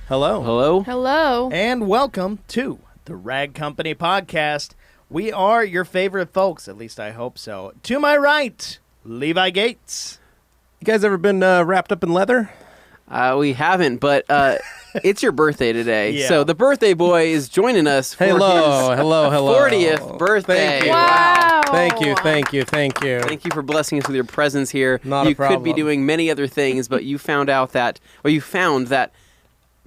Hello. Hello. Hello. And welcome to the Rag Company Podcast. We are your favorite folks, at least I hope so. To my right, Levi Gates. You guys ever been wrapped up in leather? We haven't, but it's your birthday today. Yeah. So the birthday boy is joining us for Hello. 40th birthday. Thank you. Wow. Thank you. Thank you for blessing us with your presence here. Not a you could be problem. doing many other things, but you found that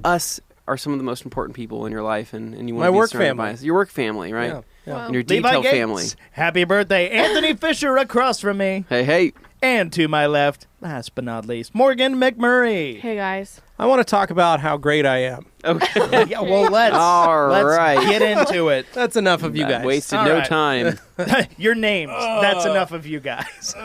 us are some of the most important people in your life, and you want My to be work surrounded family. by us. Your work family, right? Yeah. Wow. And your Levi detail Gates. family. Happy birthday, Anthony Fisher across from me. Hey. And to my left, last but not least, Morgan McMurray. Hey, guys. I want to talk about how great I am. Okay. Yeah, well, let's right. get into it. That's enough of you guys. Wasted All no right. time. Your names. That's enough of you guys.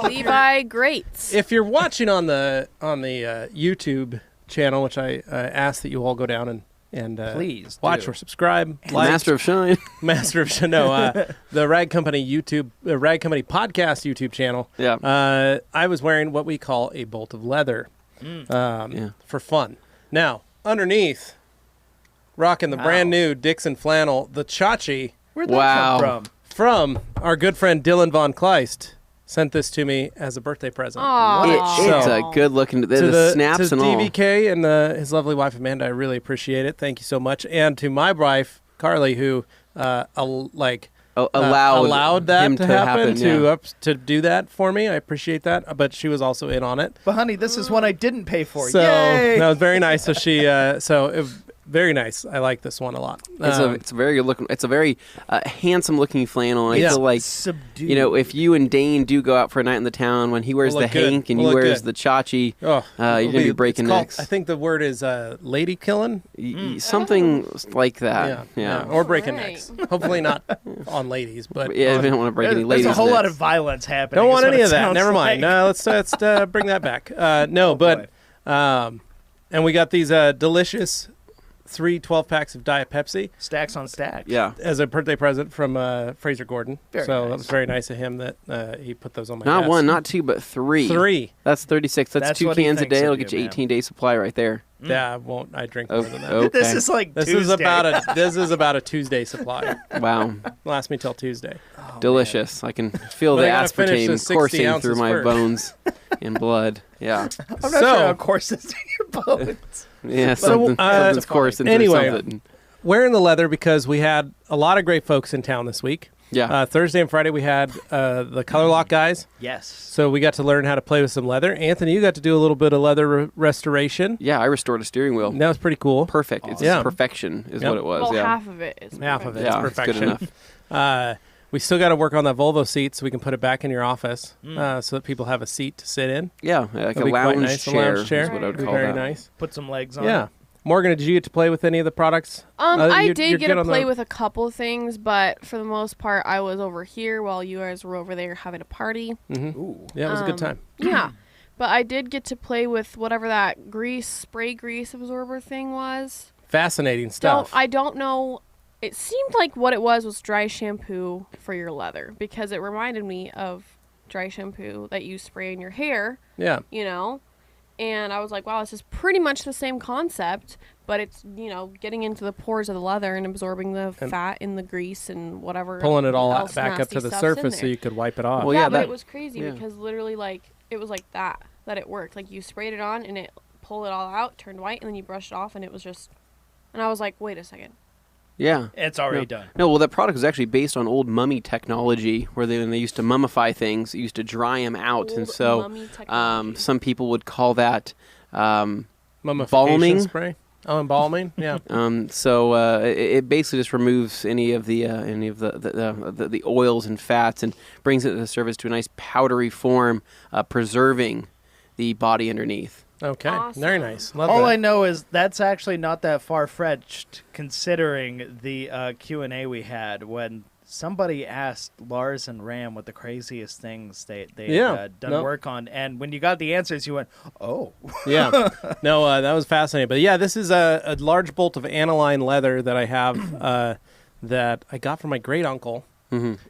Levi Greats. If you're watching on the YouTube channel, which I ask that you all go down and Please watch do. or subscribe, like, Master of Shine. Master of the Rag Company Rag Company Podcast YouTube channel. Yeah. I was wearing what we call a bolt of leather for fun. Now, underneath, rocking the brand new Dixon flannel, the Chachi, Where'd that Wow. come from? from our good friend Dylan Von Kleist, sent this to me as a birthday present. Aw. It's a good looking. The snaps to and all. DVK and his lovely wife Amanda, I really appreciate it. Thank you so much. And to my wife Carly, who allowed that him to happen yeah. to do that for me. I appreciate that. But she was also in on it. But honey, this is one I didn't pay for. So Yay! that was very nice. So she very nice. I like this one a lot. It's a very good looking. It's a very handsome looking flannel. And I Yeah. feel like Subdued. if you and Dane do go out for a night in the town, when he wears We'll the look good. hank and We'll you look wears good. the chachi, Oh, you're gonna be breaking it's called- necks. I think the word is lady killing. Something like that. Yeah. Or breaking Alright. necks. Hopefully not on ladies, but Yeah, on- we don't want to break any There's ladies' a whole lot of necks. violence happening. don't is want what any it of that. sounds Never mind. like. No, let's bring that back. And we got these delicious 3 12-packs of Diet Pepsi Stacks on stacks. Yeah. as a birthday present from Fraser Gordon. Very so nice. that was very nice of him that he put those on my Not desk. one, not two, but three. 3. That's 36. That's That's 2 what he cans a thinks day. of It'll get you, you man. 18-day supply right there. Yeah, I drink more than that. Okay. This is like This Tuesday. is about a Tuesday supply. Wow. Last me till Tuesday. Oh, Delicious. I can feel But the I gotta finish the aspartame 60 coursing ounces through my first. bones and blood. Yeah. I'm not So- sure how coarse this in your bones. Yeah, So, something's coursing through anyway, something. Wearing the leather because we had a lot of great folks in town this week. Yeah. Thursday and Friday we had the Color Lock guys. Yes. So we got to learn how to play with some leather. Anthony, you got to do a little bit of leather restoration. Yeah, I restored a steering wheel. That was pretty cool. Perfect. It's Yeah. perfection is Yep. what it was. Well, yeah. half of it is Half of it. perfect. Yeah, It's it's good perfection. enough. We still got to work on that Volvo seat so we can put it back in your office so that people have a seat to sit in. Yeah, like That'd a be quite lounge, nice. chair A lounge chair. is what I would Be call very that. nice. Put some legs on Yeah. it. Morgan, did you get to play with any of the products? I you're did get good to on the- play with a couple things, but for the most part, I was over here while you guys were over there having a party. Ooh. Yeah, it was a good time. Yeah. But I did get to play with whatever that spray grease absorber thing was. Fascinating stuff. I don't know. It seemed like what it was dry shampoo for your leather because it reminded me of dry shampoo that you spray in your hair, Yeah. And I was like, wow, this is pretty much the same concept, but it's, getting into the pores of the leather and absorbing the fat in the grease and whatever. Pulling it all else back up nasty to the stuff's in surface so there. you could wipe it off. Well, yeah, yeah, but that- it was crazy yeah. because literally, it was like that it worked. Like, you sprayed it on and it pulled it all out, turned white, and then you brushed it off, and it was just... And I was like, wait a second. Yeah. It's already done. No, well, that product was actually based on old mummy technology, where when they used to mummify things, they used to dry them out, and Old so mummy technology. some people would call that Mummification balming? spray. Oh, embalming? Yeah. it basically just removes any of the oils and fats and brings it to the surface to a nice powdery form, preserving the body underneath. Okay. Awesome. Very nice. Love All that. I know is that's actually not that far-fetched, considering the Q&A we had when somebody asked Lars and Ram what the craziest things they had done work on, and when you got the answers, you went, "Oh, Yeah. No, that was fascinating. But yeah, this is a large bolt of aniline leather that I have that I got from my great uncle.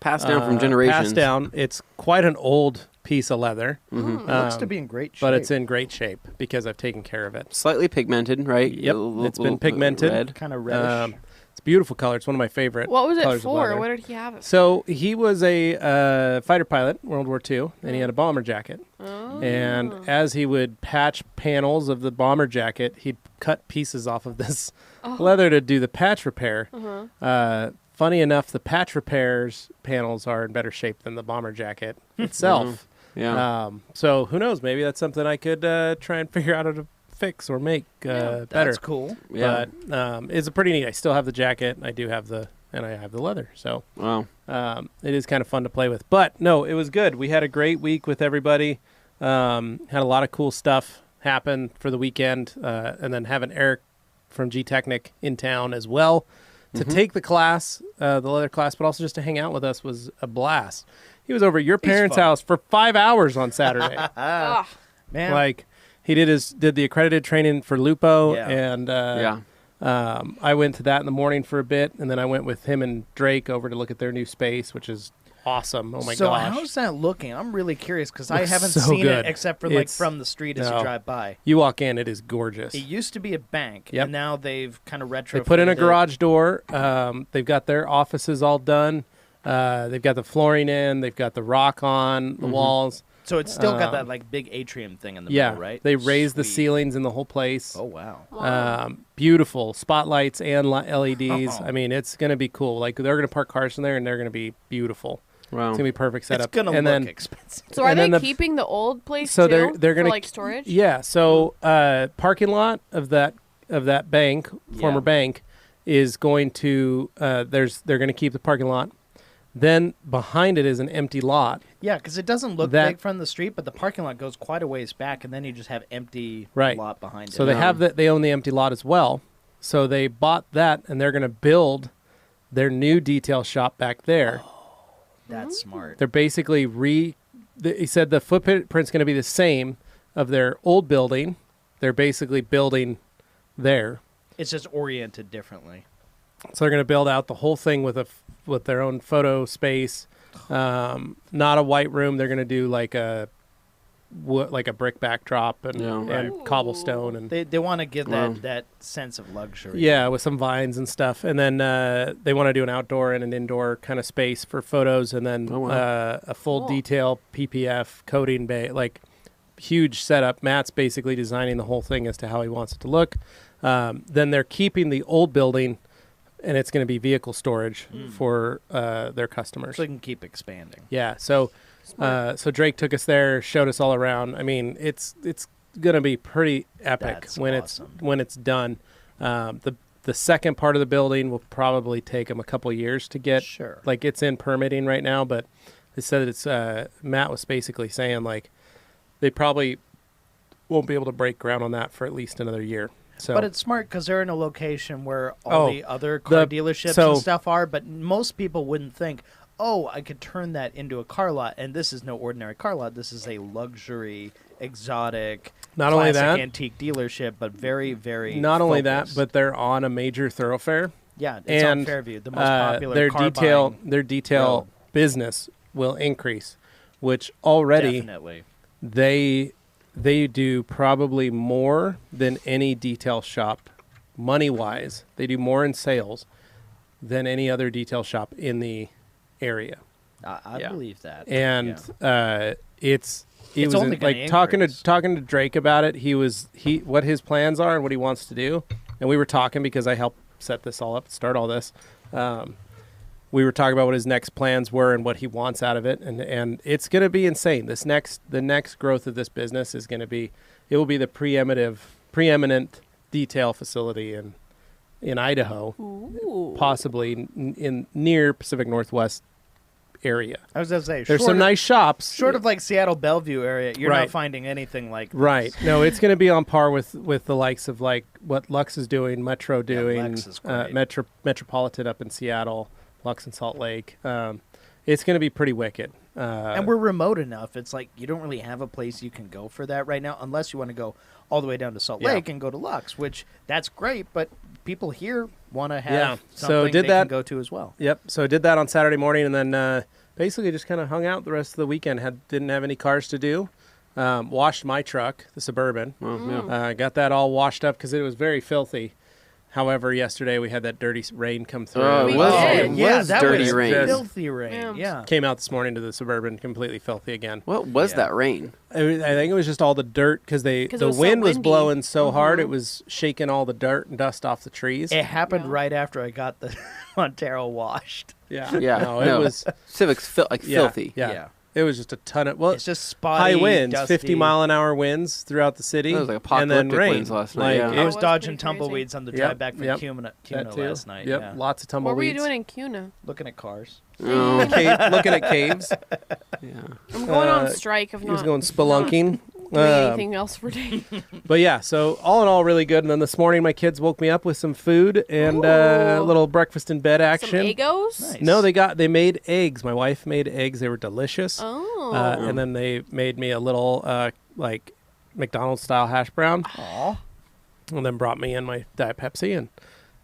Passed down from generations. Passed down. It's quite an old piece of leather. It looks to be in great shape. But it's in great shape because I've taken care of it. Slightly pigmented, right? Yep, it's been pigmented. Red. Kind of reddish. It's a beautiful color. It's one of my favorite. What was it colors of for? leather. What did he have it for? So he was a fighter pilot, World War II, and he had a bomber jacket. Oh. And as he would patch panels of the bomber jacket, he'd cut pieces off of this leather to do the patch repair. Funny enough, the patch repairs panels are in better shape than the bomber jacket itself. Yeah. So who knows? Maybe that's something I could try and figure out how to fix or make better. That's cool. Yeah. But it's a pretty neat. I still have the jacket. I have the leather. So Wow. it is kind of fun to play with. But no, it was good. We had a great week with everybody. Had a lot of cool stuff happen for the weekend, and then having Eric from G Technic in town as well to take the class, the leather class, but also just to hang out with us was a blast. He was over at your parents' house for 5 hours on Saturday. Man. Like he did the accredited training for Lupo, Yeah. and I went to that in the morning for a bit, and then I went with him and Drake over to look at their new space, which is awesome. Oh my gosh! So how's that looking? I'm really curious because I Looks haven't so seen good. it except for from the street as you drive by. You walk in, it is gorgeous. It used to be a bank, Yep. and now they've kind of retrofitted. They put in a it. garage door. They've got their offices all done. They've got the flooring in. They've got the rock on the walls. So it's still got that like big atrium thing in the Yeah, middle, right? they raised the Sweet. ceilings in the whole place. Oh wow! Beautiful spotlights and LEDs. Oh. I mean, it's gonna be cool. Like they're gonna park cars in there, and they're gonna be beautiful. Wow. It's gonna be perfect setup. It's gonna and look then, expensive. So are and they then keeping the old place so too? they're gonna for, like storage? Yeah. So parking lot of that bank, former bank, is going to they're gonna keep the parking lot. Then behind it is an empty lot. Yeah, because it doesn't look That- big from the street, but the parking lot goes quite a ways back, and then you just have empty Right. lot behind it. So they have that. They own the empty lot as well. So they bought that, and they're going to build their new detail shop back there. That's smart. They're basically he said the footprint's going to be the same of their old building. They're basically building there. It's just oriented differently. So they're going to build out the whole thing with their own photo space. Not a white room. They're going to do like a brick backdrop and cobblestone and They want to give that sense of luxury. yeah, with some vines and stuff. And then they want to do an outdoor and an indoor kind of space for photos, and then a full detail PPF coating bay, like huge setup. Matt's basically designing the whole thing as to how he wants it to look. Then they're keeping the old building, and it's going to be vehicle storage for their customers. So they can keep expanding. Yeah. So Drake took us there, showed us all around. I mean, it's going to be pretty epic That's when awesome. it's done. The second part of the building will probably take them a couple years to get. Sure. Like it's in permitting right now, but they said it's Matt was basically saying like they probably won't be able to break ground on that for at least another year. So, But it's smart because they're in a location where all the other car dealerships and stuff are, but most people wouldn't think, oh, I could turn that into a car lot, and this is no ordinary car lot. This is a luxury, exotic, Not only classic that- antique dealership, but very, very not only that, focused. but they're on a major thoroughfare. yeah, it's and on Fairview, the most popular their car detail road. business will increase, which already Definitely. they do probably more than any detail shop money wise. They do more in sales than any other detail shop in the area. I Yeah. believe that. And yeah. it It's was only gonna like talking increase. to Drake about it. What his plans are and what he wants to do. And we were talking because I helped set this all up, start all this. We were talking about what his next plans were and what he wants out of it, and it's going to be insane. The next growth of this business is going to be, it will be the preeminent detail facility in Idaho, Ooh. possibly in near Pacific Northwest area. I was going to say, There's some nice shops. Short of like Seattle Bellevue area, you're Right. not finding anything like this. Right. No, it's going to be on par with the likes of like what Lux is doing, Metro doing, Lex is great. Metropolitan up in Seattle, Lux in Salt Lake. It's going to be pretty wicked. And we're remote enough. It's like you don't really have a place you can go for that right now, unless you want to go all the way down to Salt Yeah. Lake and go to Lux, which that's great. But people here want to have Yeah. So something did they that- can go to as well. Yep. So I did that on Saturday morning, and then basically just kind of hung out the rest of the weekend. Didn't have any cars to do. Washed my truck, the Suburban. Got that all washed up because it was very filthy. However, yesterday we had that dirty rain come through. It was that dirty was rain. Filthy rain. Yeah. Came out this morning to the Suburban, completely filthy again. What was that rain? I think it was just all the dirt because the wind was blowing so hard it was shaking all the dirt and dust off the trees. It happened right after I got the Montero washed. Yeah. Yeah. It was Civic's filthy. Yeah. It was just a ton of it's just spotty, high winds, dusty. 50-mile-an-hour winds throughout the city. That was like and then apocalyptic rain. winds last night. Like, I was was dodging pretty crazy. tumbleweeds on the drive back from Cuna that too. last night. Yep, Yeah. lots of tumbleweeds. What were you doing in Cuna? Looking at cars. Oh. Looking at caves. Yeah. I'm going on strike. He was going spelunking. Doing anything else for Dane. But yeah, so all in all, really good. And then this morning, my kids woke me up with some food and a little breakfast in bed action. Some Eggos? Nice. No, they made eggs. My wife made eggs. They were delicious. Oh. And then they made me a little like McDonald's style hash brown. Aw. And then brought me in my Diet Pepsi, and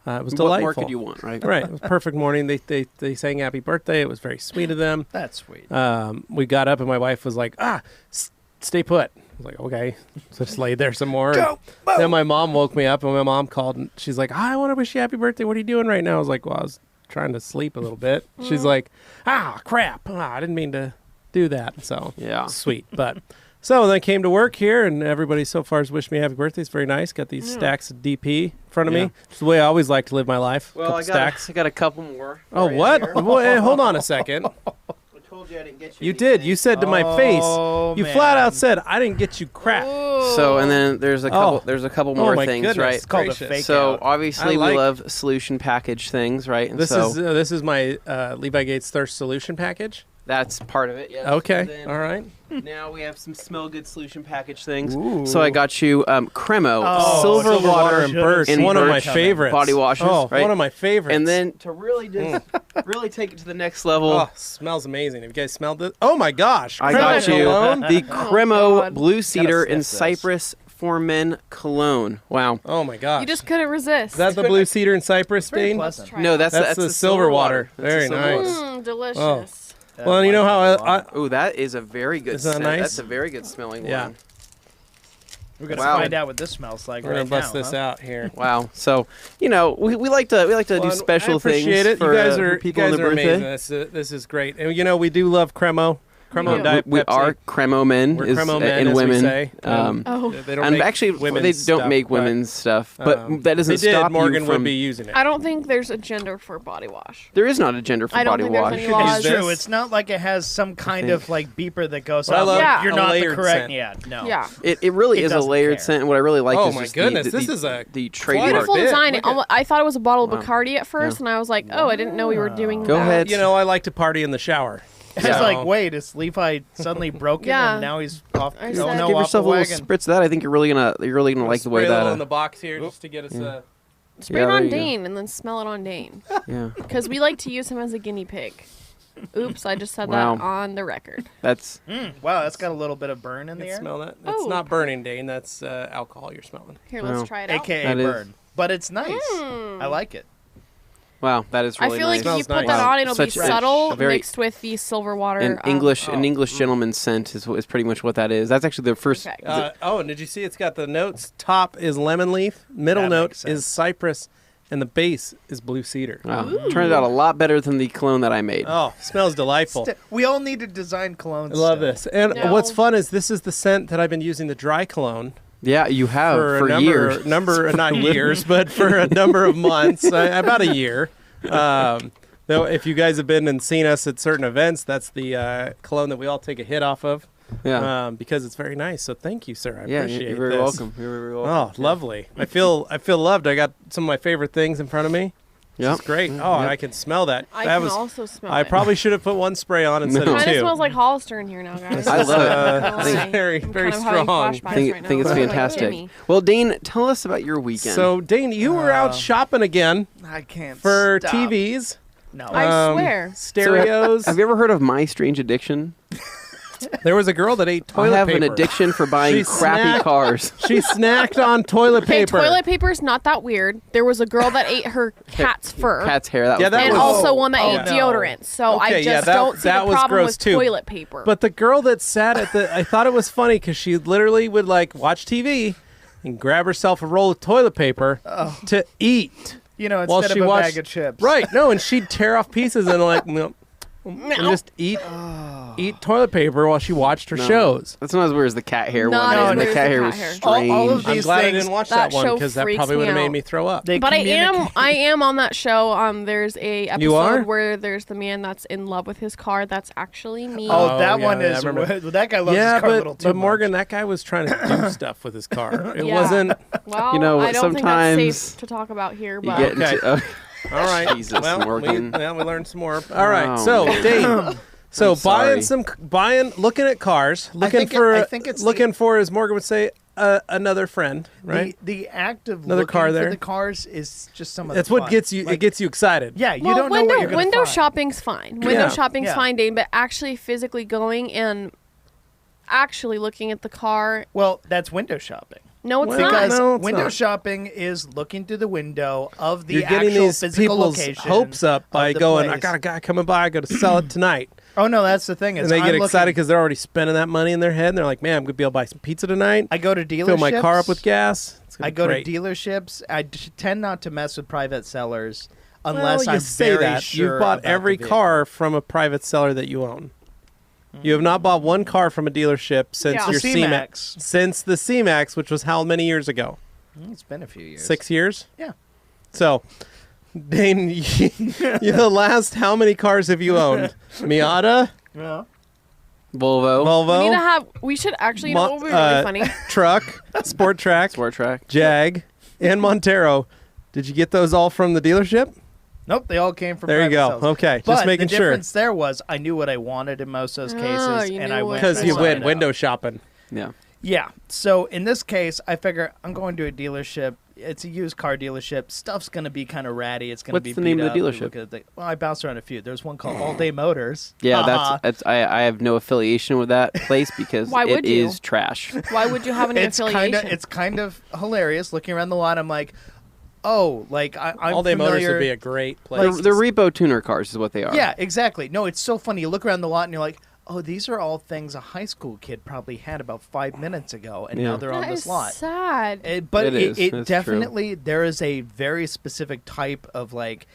it was What delightful. more could you want, right? Right, it was a perfect morning. They sang happy birthday. It was very sweet of them. That's sweet. We got up and my wife was like, stay put. I was like, okay. So just laid there some more. Then my mom woke me up and my mom called and she's like, I want to wish you happy birthday. What are you doing right now? I was like, well, I was trying to sleep a little bit. She's like, crap. I didn't mean to do that. So Yeah. sweet. But so then I came to work here and everybody so far has wished me happy birthday. It's very nice. Got these stacks of DP in front of me. It's the way I always like to live my life. Well, I got a couple more. Oh, what? Well, hold on a second. I told you I didn't get you. You did. You said to my face. You flat out said, I didn't get you crap. So, and then there's a couple. There's a couple more my things, goodness. right? It's called a fake So out. obviously I like- we love solution package things, right? And This so is my Levi Gates Thirst Solution package. that's part of it. Yes. Okay. And then All right. Now we have some smell good solution package things. Ooh. So I got you Cremo, Oh, silver silver water, water and Birch. and One of my Birch favorites. body washes. Oh, right? one of my favorites. And then to really just really take it to the next level. Oh, smells amazing. Have you guys smelled it? Oh my gosh. I got Creme you cologne? the Cremo God. Blue Cedar sniff and this. Cypress for Men cologne. Wow. Oh my gosh. You just couldn't resist. Is that the blue cedar and cypress, Very Dane? pleasant. No, that's the silver water. That's Very the silver nice. water. Delicious. Well, you know how I Oh, that is a very good Isn't that scent. nice? That's a very good smelling Yeah. one. We're gonna Wow. find out what this smells like we're gonna right bust now. this out here. Wow. So, we like to do Well, special I appreciate things it. for you guys for are people you on guys their are birthday. amazing. This is great. And we do love Cremo. Cremo and Diet We Pepsi. are Cremo men, We're is, Cremo men, and as women. we say. Oh. They don't and make actually, women's they don't stuff, make but, women's stuff, but that doesn't they did. stop Morgan you from. would be using it. I don't think there's a gender for body wash. There is not a gender for I don't body think there's wash. any It's laws. Is true. this- It's not like it has some kind think. of like beeper that goes But I off. love like, Yeah. You're a not the layered correct. scent. Yeah. No. Yeah. It really It is a doesn't layered care. scent. And what I really like Oh is my just goodness, the, this the, is a the quite trademark. Beautiful bit. design. Look at- I thought it was a bottle of Wow. Bacardi at first, and I was like, oh, I didn't know we were doing Go that. ahead. You know, I like to party in the shower. It's Yeah. like, wait, is Levi suddenly broken Yeah. and now he's off? I Oh said- no, Give off yourself the a little wagon. spritz of that. I think you're really gonna like the way Spray a that. little in the box here just to get us yeah. Spray Yeah, it there on you go. Dane and then smell it on Dane. Yeah, Because we like to use him as a guinea pig. Oops, I just said Wow. that on the record. that's Wow, that's got a little bit of burn in You the can air. smell that. That's Oh. not burning, Dane. That's alcohol you're smelling. Here, Wow. let's try it out. AKA That is- burn. But it's nice. I like it. wow. That is really I feel nice. like you Smells put nice. that on, it'll be Such a- subtle a very- mixed with the silver water. An English gentleman scent is pretty much what that is. That's actually the first. Okay. And did you see it's got the notes? Top is lemon leaf, middle That note makes sense. is cypress, and the base is blue cedar. Wow. Turned out a lot better than the cologne that I made. Oh, smells delightful. We all need to design colognes. I love still. this. And No. what's fun is this is the scent that I've been using the dry cologne Yeah, you have for, for a years. not years, but for a number of months, about a year. Though, if you guys have been and seen us at certain events, that's the cologne that we all take a hit off of. Yeah. Because it's very nice. So thank you, sir. I Yeah, appreciate you're very this. welcome. You're very welcome. Oh, lovely. I feel loved. I got some of my favorite things in front of me. Yeah. It's great. Oh, and I can smell that. I that can was. also smell I it. probably should have put one spray on instead No. of Kind of two. smells like Hollister in here now, guys. I love it. Not gonna It's lie. very, I'm very kind of having strong. flashbacks think right think now. it's Like fantastic. Jimmy. Well, Dane, tell us about your weekend. So, Dane, you were out shopping again I can't for stop. TVs, No. I swear. stereos. have you ever heard of My Strange Addiction? There was a girl that ate toilet paper. I have an addiction for buying crappy cars. She snacked on toilet paper. Toilet paper's not that weird. There was a girl that ate her cat's fur. Cat's hair. That was and gross. also one that ate deodorant. So I just don't see the problem with toilet paper. But the girl that sat at I thought it was funny because she literally would like watch TV and grab herself a roll of toilet paper to eat. Instead of a bag of chips. Right. No, and she'd tear off pieces and like, and just eat toilet paper while she watched her shows. That's not as weird as the cat hair one. No, the cat hair was strange. All of these I'm glad things, I didn't watch that one because that probably would have made me throw up. But I am on that show. There's a episode where there's the man that's in love with his car. That's actually me. That one is. That guy loves his car a little too much. But Morgan, that guy was trying to do stuff with his car. It wasn't. Well, I don't think that's safe to talk about here. But all right. Jesus, Morgan. We learned some more. All right. So, Dane. So looking at cars, looking for, as Morgan would say, another friend, right? The act of another looking car for the cars is just some of that's the what fun. gets you. It gets you excited. Yeah, you don't know what you're going to find. Window shopping's fine. Window shopping's fine, Dane. But actually, physically going and actually looking at the car. Well, that's window shopping. No, it's not. Because window shopping is looking through the window of the You're getting actual these physical people's location. Hopes up by going, place. I got a guy coming by, I got to sell it tonight. Oh, no, that's the thing. And they get excited because they're already spending that money in their head. And they're like, man, I'm going to be able to buy some pizza tonight. I go to dealerships. Fill my car up with gas. I go to dealerships. I tend not to mess with private sellers unless I'm very sure. You've bought every car from a private seller that you own. You have not bought one car from a dealership since your C-Max. Since the C-Max, which was how many years ago? It's been a few years. 6 years? Yeah. So, Dane, the last how many cars have you owned? Miata? Yeah. Volvo. We should actually, what would be really funny? Truck, Sport Track, Jag, and Montero. Did you get those all from the dealership? Nope, they all came from there you go. Sales. Okay, but just making sure. The difference there was I knew what I wanted in most of those cases, and I went because you went window shopping. Yeah. Yeah. So in this case, I figure I'm going to a dealership. It's a used car dealership. Stuff's going to be kind of ratty. It's going to be. What's the name of the dealership? Well, I bounced around a few. There's one called All Day Motors. Yeah, that's. I have no affiliation with that place because it is trash. Why would you have any affiliation? It's kind of hilarious. Looking around the lot, I'm like, I'm All Day Motors would be a great place. The repo tuner cars is what they are. Yeah, exactly. No, it's so funny. You look around the lot and you're like, oh, these are all things a high school kid probably had about 5 minutes ago, and now they're on this lot. Sad. But it definitely, there is a very specific type of like,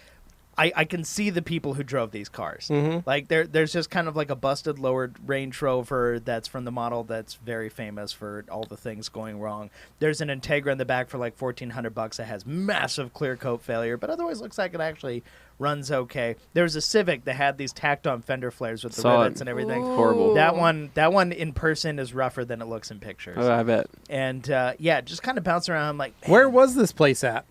I can see the people who drove these cars. Mm-hmm. Like there's just kind of like a busted lowered Range Rover that's from the model that's very famous for all the things going wrong. There's an Integra in the back for like $1,400 that has massive clear coat failure, but otherwise looks like it actually runs okay. There was a Civic that had these tacked on fender flares with the rivets and everything. Ooh. Horrible. That one in person is rougher than it looks in pictures. Oh, I bet. And just kind of bounce around. I'm like, where was this place at?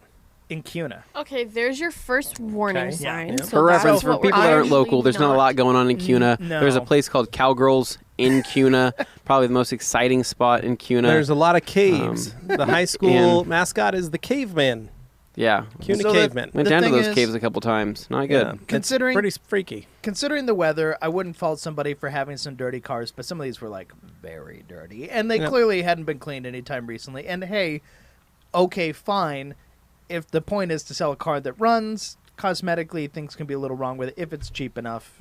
In Cuna. Okay, there's your first warning sign. Yeah. So for reference, for people that aren't local, there's not a lot going on in Cuna. No. There's a place called Cowgirls in Cuna, probably the most exciting spot in Cuna. There's a lot of caves. The high school mascot is the caveman. Yeah. Cuna caveman. Went down to those caves a couple times. Not good. Yeah. Considering pretty freaky. Considering the weather, I wouldn't fault somebody for having some dirty cars, but some of these were like very dirty, and they clearly hadn't been cleaned anytime recently. And hey, okay, fine. If the point is to sell a car that runs, cosmetically things can be a little wrong with it if it's cheap enough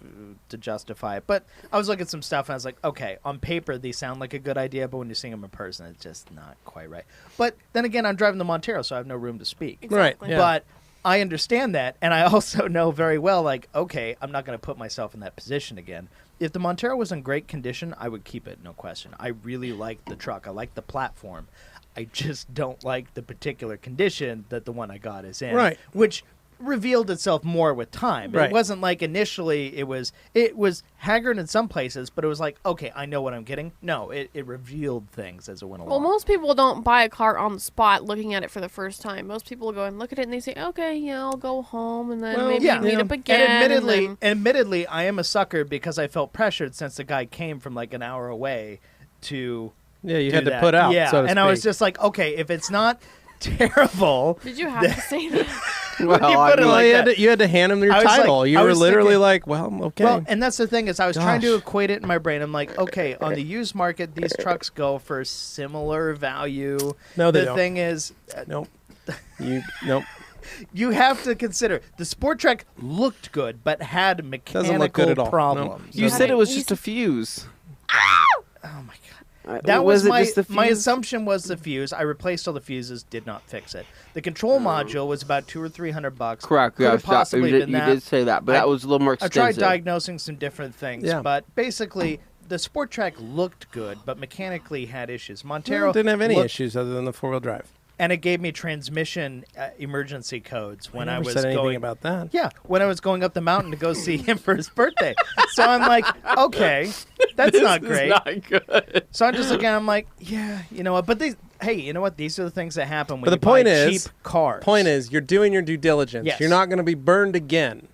to justify it. But I was looking at some stuff and I was like, okay, on paper these sound like a good idea, but when you're seeing them in person, it's just not quite right. But then again, I'm driving the Montero, so I have no room to speak. Exactly. Right. Yeah. But I understand that, and I also know very well, like, okay, I'm not going to put myself in that position again. If the Montero was in great condition, I would keep it, no question. I really like the truck. I like the platform. I just don't like the particular condition that the one I got is in. Right. Which revealed itself more with time. Right. It wasn't like initially it was haggard in some places, but it was like, okay, I know what I'm getting. No, it revealed things as it went along. Well, most people don't buy a car on the spot looking at it for the first time. Most people go and look at it and they say, okay, yeah, I'll go home and then maybe meet up again. And admittedly, I am a sucker because I felt pressured since the guy came from like an hour away to... Yeah, you had to put out. Yeah, so to and speak. I was just like, okay, if it's not terrible... Did you have to say that? You had to hand him your title. You were literally like, well, okay. Well, and that's the thing is I was trying to equate it in my brain. I'm like, okay, on the used market, these trucks go for similar value. No, they don't. The thing is... Nope. Nope. You have to consider the Sport Trek looked good, but had mechanical Doesn't look good at all. problems. You said it was just a fuse. Oh my god! That was my assumption was the fuse. I replaced all the fuses, did not fix it. The control module was about $200 or $300. Correct. Could have possibly been you that. did say that, but that was a little more expensive. I tried diagnosing some different things, but basically. The Sport Trek looked good, but mechanically had issues. Montero didn't have any issues other than the 4-wheel drive. And it gave me transmission emergency codes when I was said anything going about that. Yeah, when I was going up the mountain to go see him for his birthday. So I'm like, okay, that's not great. Not good. So I'm just looking. I'm like, yeah, you know what? But you know what? These are the things that happen when but you the point buy is, cheap cars. Point is, you're doing your due diligence. Yes. You're not going to be burned again.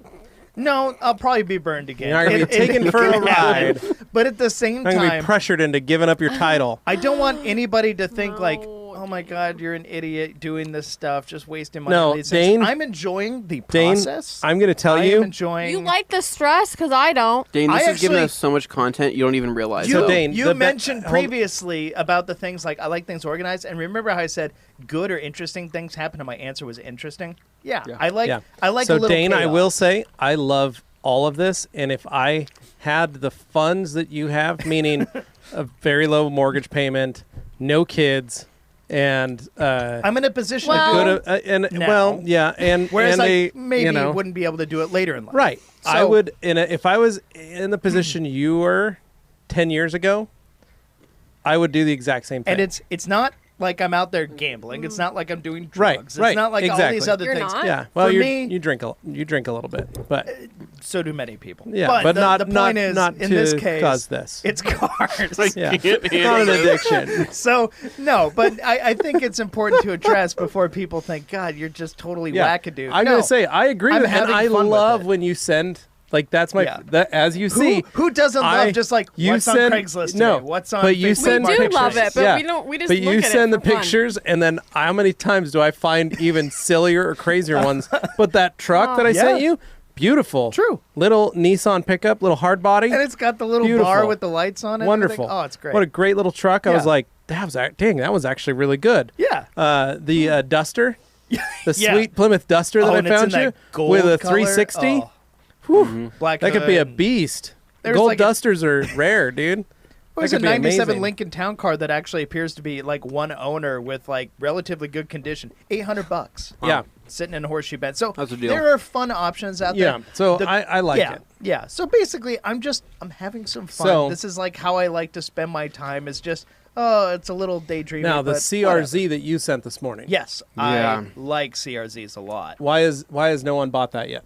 No, I'll probably be burned again. You're not going to be taken for a ride. But at the same You're time, going to be pressured into giving up your title. I don't want anybody to think like, oh my God, you're an idiot doing this stuff, just wasting money. No, on these Dane. things. I'm enjoying the process. Dane, I'm going to tell I you. am enjoying. You like the stress because I don't. Dane, this is giving us so much content you don't even realize. Dane, you mentioned previously about the things like I like things organized, and remember how I said good or interesting things happen, and my answer was interesting. Yeah. I like a little Dane, payoff. I will say I love all of this, and if I had the funds that you have, meaning a very low mortgage payment, no kids, and I'm in a position well, to do it. and whereas and I maybe wouldn't be able to do it later in life. Right. So, I would if I was in the position you were 10 years ago, I would do the exact same thing. And it's not like I'm out there gambling. It's not like I'm doing drugs. Right. It's not like all these other You're things. not? Yeah. Well, For you drink a little bit, but so do many people. Yeah, but the point is, not in to this case, cause this. it's cars. Yeah. Not an addiction. So no, but I think it's important to address before people think, God, you're just totally wackadoo. I'm going to say I agree I'm with that. And I having fun with love it. when you send. Like that's my that as you see. Who doesn't love just like what's on Craigslist today? No, what's on but you Facebook? send We do pictures. love it, but we don't. We just But look you at send it the for fun. pictures, and then how many times do I find even sillier or crazier ones? But that truck that I sent you, beautiful, True. little Nissan pickup, little hard body, And it's got the little Beautiful. bar with the lights on it. and wonderful. everything. Oh, it's great. What a great little truck! I was Yeah. like, that was actually really good. Yeah. The Duster, the Yeah. sweet Plymouth Duster that I and it's in found that you gold with a color. 360. Oh. Whew. Black That could be a hood. beast. There's Gold like a- Dusters are rare, dude. There's That a could be 97 amazing. Lincoln Town Car that actually appears to be like one owner with like relatively good condition. $800. Yeah. Sitting in a horseshoe bed. So That's a deal. there are fun options out there. Yeah. So I like it. Yeah. So basically, I'm having some fun. So- this is like how I like to spend my time. Is just it's a little daydreaming. Now the but CRZ whatever. that you sent this morning. Yes, Yeah. I like CRZs a lot. Why has no one bought that yet?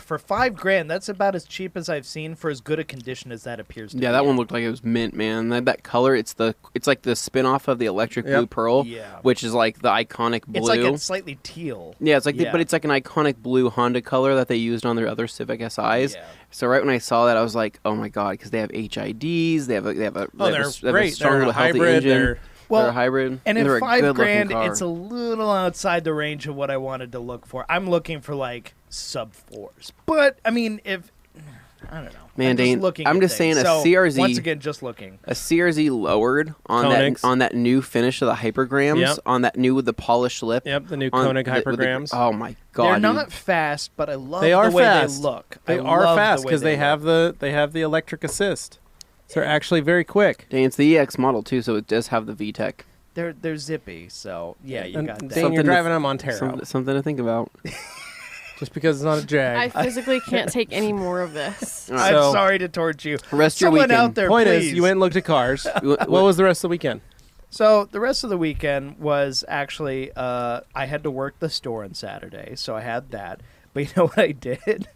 For $5,000, that's about as cheap as I've seen for as good a condition as that appears to be. Yeah, that one looked like it was mint, man. That color, it's like the spin-off of the electric blue pearl, which is like the iconic blue. It's like a slightly teal. Yeah, it's like but it's like an iconic blue Honda color that they used on their other Civic SIs. Yeah. So right when I saw that, I was like, oh my god, because they have HIDs, they have a They're great. strong They're little healthy hybrid. engine. They're They're a hybrid, And they're at a good-looking $5,000, car. it's a little outside the range of what I wanted to look for. I'm looking for like sub-4s. But I mean, I don't know. Man, I'm Dane, just looking I'm at just saying things. a So, CRZ Once again, just looking. A CRZ lowered on Koenigs. that new finish of the hypergrams, Yep. on that new with the polished lip. Yep, the new on Koenig with the- hypergrams. oh my god, They're dude. not fast, but I love They are the way fast. they look. They I are love fast the way because they have the electric assist. So they're actually very quick. Dang, it's the EX model too, so it does have the VTEC. They're zippy, so yeah, you And got that. Dane, you're Something to- driving a Montero Something to think about. just because it's not a Jag. I physically can't take any more of this. All right. I'm So- sorry to torch you. Rest your Someone weekend. out there, Point please. is, you went and looked at cars. What was the rest of the weekend? So the rest of the weekend was actually I had to work the store on Saturday, so I had that. But you know what I did?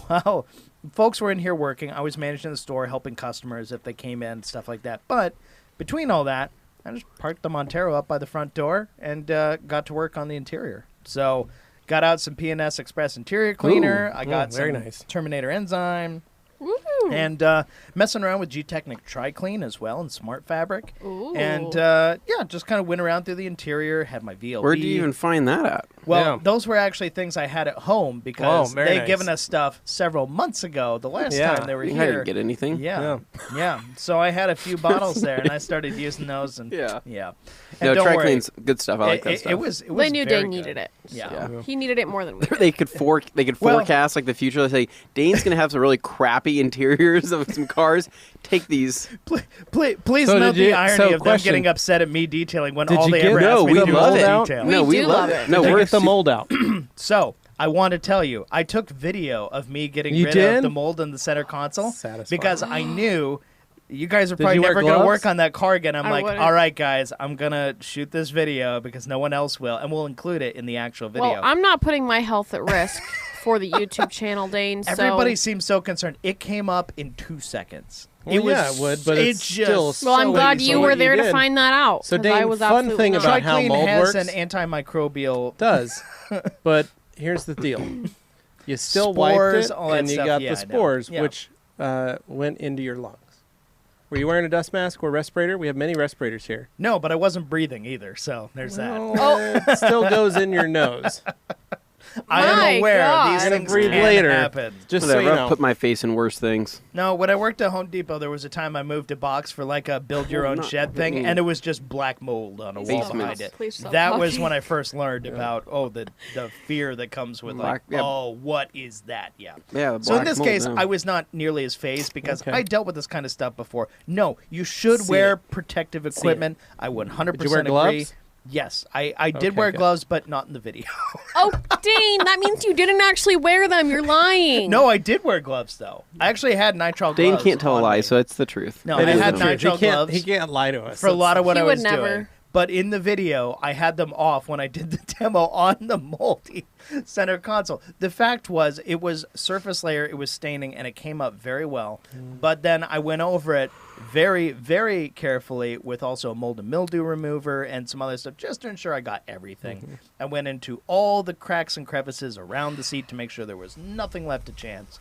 Wow, folks were in here working. I was managing the store, helping customers if they came in, stuff like that. But between all that, I just parked the Montero up by the front door and got to work on the interior. So got out some P&S Express interior cleaner. I got very some nice. Terminator enzyme. Woo. And messing around with G-Technic Tri-Clean as well and Smart Fabric. Ooh. And just kind of went around through the interior, had my VLB. Where do you even find that at? Well, those were actually things I had at home because they'd given us stuff several months ago. The last time they were here, I didn't get anything. Yeah. So I had a few bottles there, and I started using those. And yeah. And no, Tri-Clean's good stuff. I like that stuff. It was. They knew very Dane good. needed it. Yeah. He needed it more than we did. They could forecast like the future. They say Dane's gonna have some really crappy interiors of some cars. Take these. Please note the irony of them getting upset at me detailing when all they ever asked me to do was detail. No, we love it. No, we're get the mold out. So I want to tell you, I took video of me getting rid of the mold in the center console because I knew you guys are probably never going to work on that car again. I'm like, all right, guys, I'm going to shoot this video because no one else will, and we'll include it in the actual video. Well, I'm not putting my health at risk for the YouTube channel, Dane. Everybody seems so concerned. It came up in 2 seconds. Well, it would, but it's still well, I'm glad you were there to find that out. So, Dane, fun thing about how mold works. Has an antimicrobial. Does, but here's the deal: you still spores, wiped it, and you got the spores, which went into your lungs. Were you wearing a dust mask or respirator? We have many respirators here. No, but I wasn't breathing either, so there's that. It still goes in your nose. I am aware these things breathe later. Happen. Just so you know. I've put my face in worse things. No, when I worked at Home Depot, there was a time I moved a box for like a build-your-own shed thing, and it was just black mold on a wall behind it. That was when I first learned about the fear that comes with what is that? Yeah. So in this case, I was not nearly as phased because I dealt with this kind of stuff before. No, you should wear protective equipment. I 100% Did you wear gloves? Yes, I did wear gloves, but not in the video. Oh, Dane, that means you didn't actually wear them. You're lying. No, I did wear gloves, though. I actually had nitrile gloves. Dane can't tell a lie, so it's the truth. No, I had nitrile gloves. He can't lie to us. For a lot of what I was doing. But in the video, I had them off when I did the demo on the moldy center console. The fact was, it was surface layer, it was staining, and it came up very well. But then I went over it very, very carefully with also a mold and mildew remover and some other stuff just to ensure I got everything. I went into all the cracks and crevices around the seat to make sure there was nothing left to chance.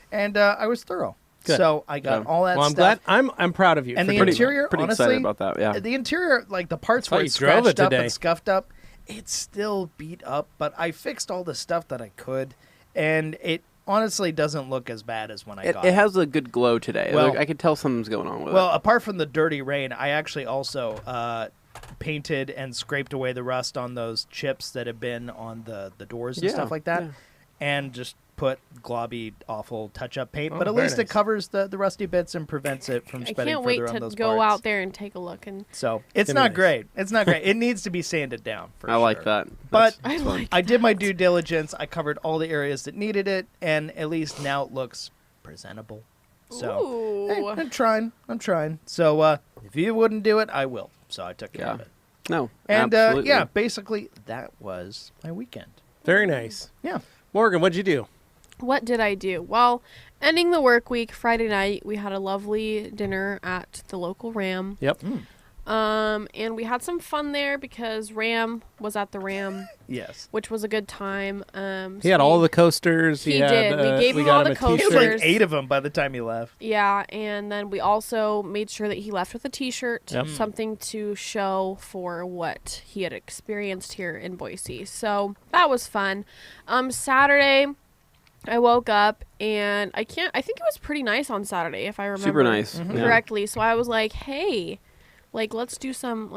And I was thorough. Good. So I got all that I'm stuff. glad. I'm proud of you. And the interior, pretty honestly, excited about that. Yeah. The interior, like the parts where it's scratched up and scuffed up, it's still beat up. But I fixed all the stuff that I could, and it honestly doesn't look as bad as when I got it. It has a good glow today. Well, I could tell something's going on with it. Well, apart from the dirty rain, I actually also painted and scraped away the rust on those chips that have been on the doors and stuff like that, and just put globby, awful touch-up paint, but at least it covers the rusty bits and prevents it from spreading further on those parts. I can't wait to go out there and take a look. So it's not great. It's not great. It needs to be sanded down for sure. I like that. But I did my due diligence. I covered all the areas that needed it, and at least now it looks presentable. So hey, I'm trying. So if you wouldn't do it, I will. So I took care of it. No, and absolutely. basically that was my weekend. Very nice. Yeah. Morgan, what'd you do? What did I do? Well, ending the work week, Friday night, we had a lovely dinner at the local Ram. Yep. And we had some fun there because Ram was at the Ram. Yes. Which was a good time. He had all the coasters. He did. We gave him all the coasters. It was like 8 of them by the time he left. Yeah, and then we also made sure that he left with a T-shirt, something to show for what he had experienced here in Boise. So that was fun. Saturday, I woke up and I think it was pretty nice on Saturday if I remember super nice correctly. So I was like, hey, like let's do some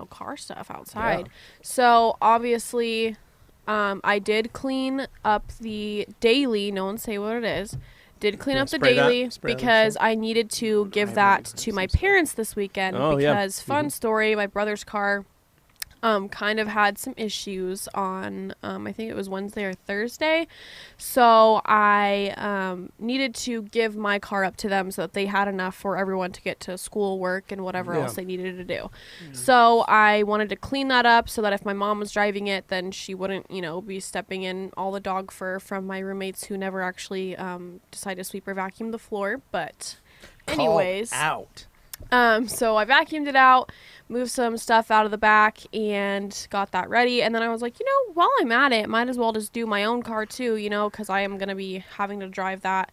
car stuff outside. Yeah. So obviously I did clean up the daily, no one say what it is. Did clean up the daily because I needed to give that to my parents this weekend because fun story, my brother's car kind of had some issues on, I think it was Wednesday or Thursday. So I needed to give my car up to them so that they had enough for everyone to get to school, work, and whatever else they needed to do. So I wanted to clean that up so that if my mom was driving it, then she wouldn't, be stepping in all the dog fur from my roommates who never actually decided to sweep or vacuum the floor. But anyways. Call out. So I vacuumed it out, moved some stuff out of the back, and got that ready. And then I was like, while I'm at it, might as well just do my own car too, because I am going to be having to drive that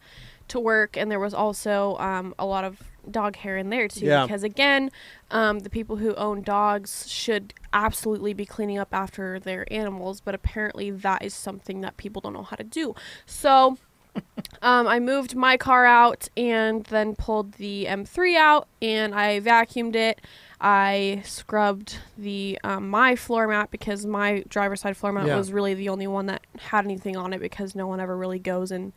to work. And there was also a lot of dog hair in there too. Yeah. Because again, the people who own dogs should absolutely be cleaning up after their animals, but apparently that is something that people don't know how to do. So I moved my car out and then pulled the M3 out and I vacuumed it. I scrubbed the my floor mat because my driver's side floor mat was really the only one that had anything on it because no one ever really goes in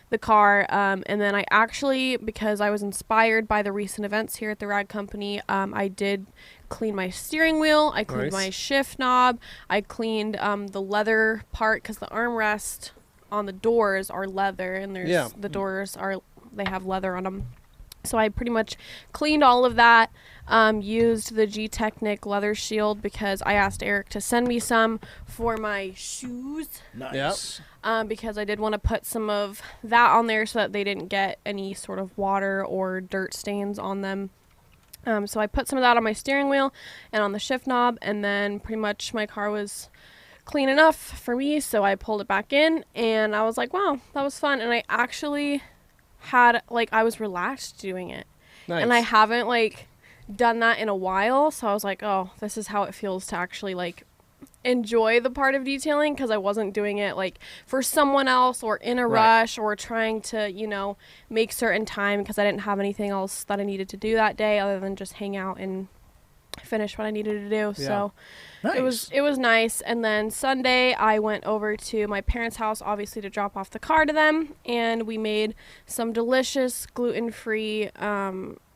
the car. And then I actually, because I was inspired by the recent events here at the Rag Company, I did clean my steering wheel. I cleaned my shift knob. I cleaned the leather part because the armrest on the doors are leather and there's the doors they have leather on them. So I pretty much cleaned all of that, used the G-Technic leather shield because I asked Eric to send me some for my shoes. Nice. Because I did want to put some of that on there so that they didn't get any sort of water or dirt stains on them. So I put some of that on my steering wheel and on the shift knob, and then pretty much my car was clean enough for me, so I pulled it back in, and I was like, wow, that was fun. And I actually had, like, I was relaxed doing it. Nice. And I haven't, like, done that in a while, so I was like, oh, this is how it feels to actually, like, enjoy the part of detailing, because I wasn't doing it, like, for someone else or in a rush or trying to, you know, make certain time because I didn't have anything else that I needed to do that day other than just hang out and finish what I needed to do. So nice. it was nice. And then Sunday I went over to my parents' house, obviously, to drop off the car to them, and we made some delicious gluten-free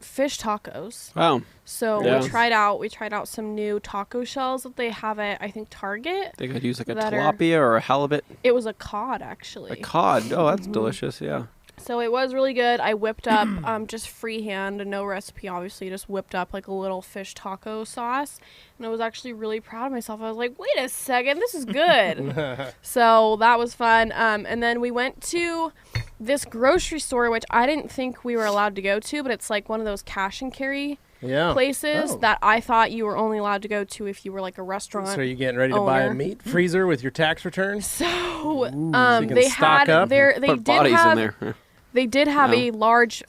fish tacos. Wow. So we tried out some new taco shells that they have at, I think, Target. They could use like a tilapia or a halibut. It was a cod, actually. A cod. Oh, that's delicious. Yeah. So it was really good. I whipped up just freehand, no recipe, obviously, just whipped up like a little fish taco sauce. And I was actually really proud of myself. I was like, wait a second, this is good. So that was fun. And then we went to this grocery store, which I didn't think we were allowed to go to, but it's like one of those cash and carry places that I thought you were only allowed to go to if you were like a restaurant. So are you getting ready to buy a meat freezer with your tax return? So, so they had Put bodies in there. They did have a large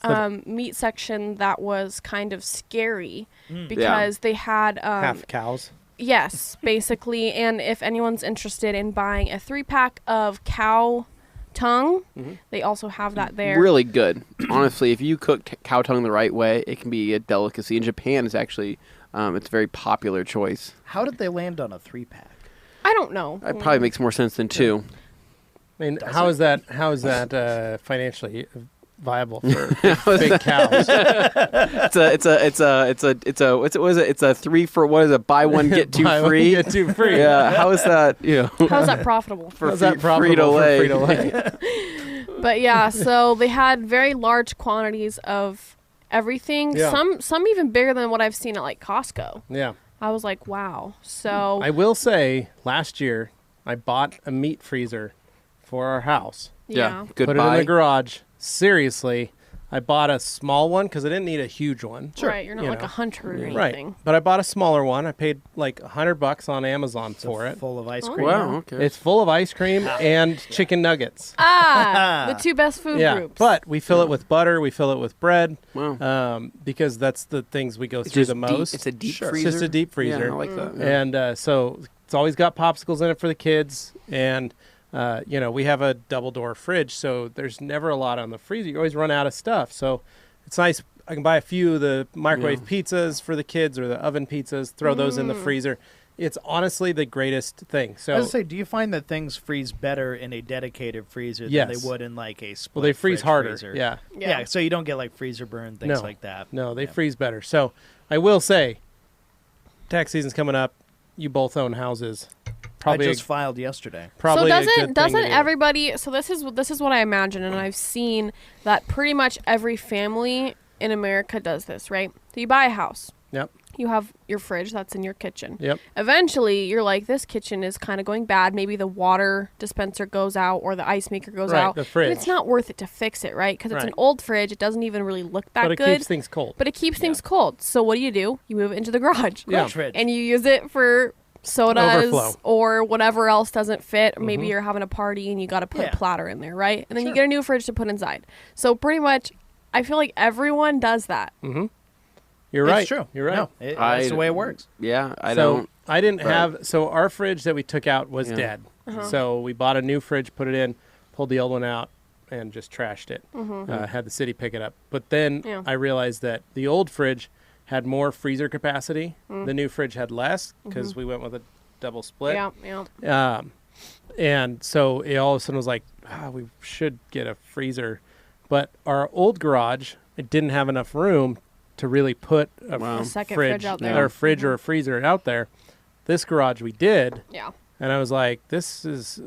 meat section that was kind of scary because they had half cows. Yes, basically. And if anyone's interested in buying a 3-pack of cow tongue, they also have that there. Really good. Honestly, if you cook cow tongue the right way, it can be a delicacy. In Japan, it's actually it's a very popular choice. How did they land on a 3-pack? I don't know. It probably makes more sense than 2. I mean, how is that financially viable for big cows? It's a 3 for what is it? Buy one get 2 free. Get 2 free. Yeah. How is that? How's that profitable? How's that profitable for Frito-Lay? But yeah, so they had very large quantities of everything. Yeah. Some even bigger than what I've seen at like Costco. Yeah. I was like, wow. So I will say, last year I bought a meat freezer for our house. yeah. Good Put it in the garage. Seriously, I bought a small one because I didn't need a huge one. Right, you're not like a hunter or anything. Right, but I bought a smaller one. I paid like $100 on Amazon for it. Full of ice cream. Wow. Okay. It's full of ice cream and chicken nuggets. The 2 best food groups. But we fill it with butter. We fill it with bread. Wow. Because that's the things we go through the most. It's a deep freezer. It's just a deep freezer. Yeah, I like that. Yeah. And so it's always got popsicles in it for the kids. And we have a double door fridge, so there's never a lot on the freezer. You always run out of stuff. So it's nice. I can buy a few of the microwave pizzas for the kids or the oven pizzas, throw those in the freezer. It's honestly the greatest thing. So I was gonna say, do you find that things freeze better in a dedicated freezer than they would in like a split they freeze harder. freezer? Yeah. So you don't get like freezer burn, things like that. No, they freeze better. So I will say, tax season's coming up. You both own houses. Probably I just filed yesterday. Probably so doesn't everybody? So this is what I imagine, and I've seen that pretty much every family in America does this, right? So you buy a house. Yep. You have your fridge that's in your kitchen. Yep. Eventually, you're like, this kitchen is kind of going bad. Maybe the water dispenser goes out or the ice maker goes out. The fridge. And it's not worth it to fix it, right? Because it's an old fridge. It doesn't even really look that good. But it keeps things cold. But it keeps things cold. So what do? You move it into the garage. Fridge. And you use it for sodas Overflow. or whatever else doesn't fit. Maybe you're having a party and you got to put a platter in there, right? And then you get a new fridge to put inside. So pretty much I feel like everyone does that. Mm-hmm. You're right. It's true. You're right. No, that's the way it works. Yeah, I didn't have. So our fridge that we took out was dead. So we bought a new fridge, put it in, pulled the old one out, and just trashed it. Had the city pick it up. But then I realized that the old fridge had more freezer capacity. The new fridge had less because we went with a double split. Yeah. And so it all of a sudden was like, we should get a freezer. But our old garage, it didn't have enough room to really put a second fridge out there. or a fridge or a freezer out there. This garage we did. Yeah. And I was like,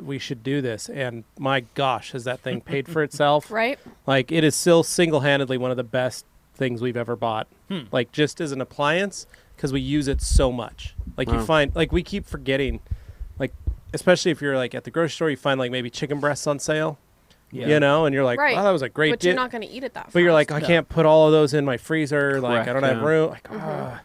we should do this. And my gosh, has that thing paid for itself? Right. Like, it is still single-handedly one of the best things we've ever bought. Like, just as an appliance, because we use it so much. Like, you find, like, we keep forgetting, like, especially if you're, like, at the grocery store, you find, like, maybe chicken breasts on sale. Yeah. You know, and you're like, right. that was a great But you're not going to eat it that fast. But you're like, I can't put all of those in my freezer. Like, I don't have room. Like, I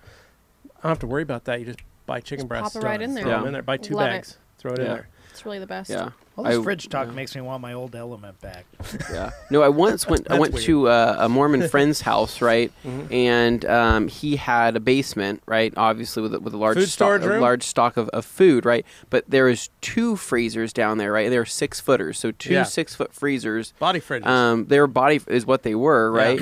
don't have to worry about that. You just buy chicken breasts. Pop it right in there. Throw them in there. Buy 2 bags. Throw it in there. It's really the best. Yeah. All this fridge talk makes me want my old element back. Yeah. No, I once went to a Mormon friend's house, right? And he had a basement, right? Obviously with a large large stock of food, right? But there was 2 freezers down there, right? They were 6-footers, so 2 6-foot freezers. Body fridges. They were body is what they were, right?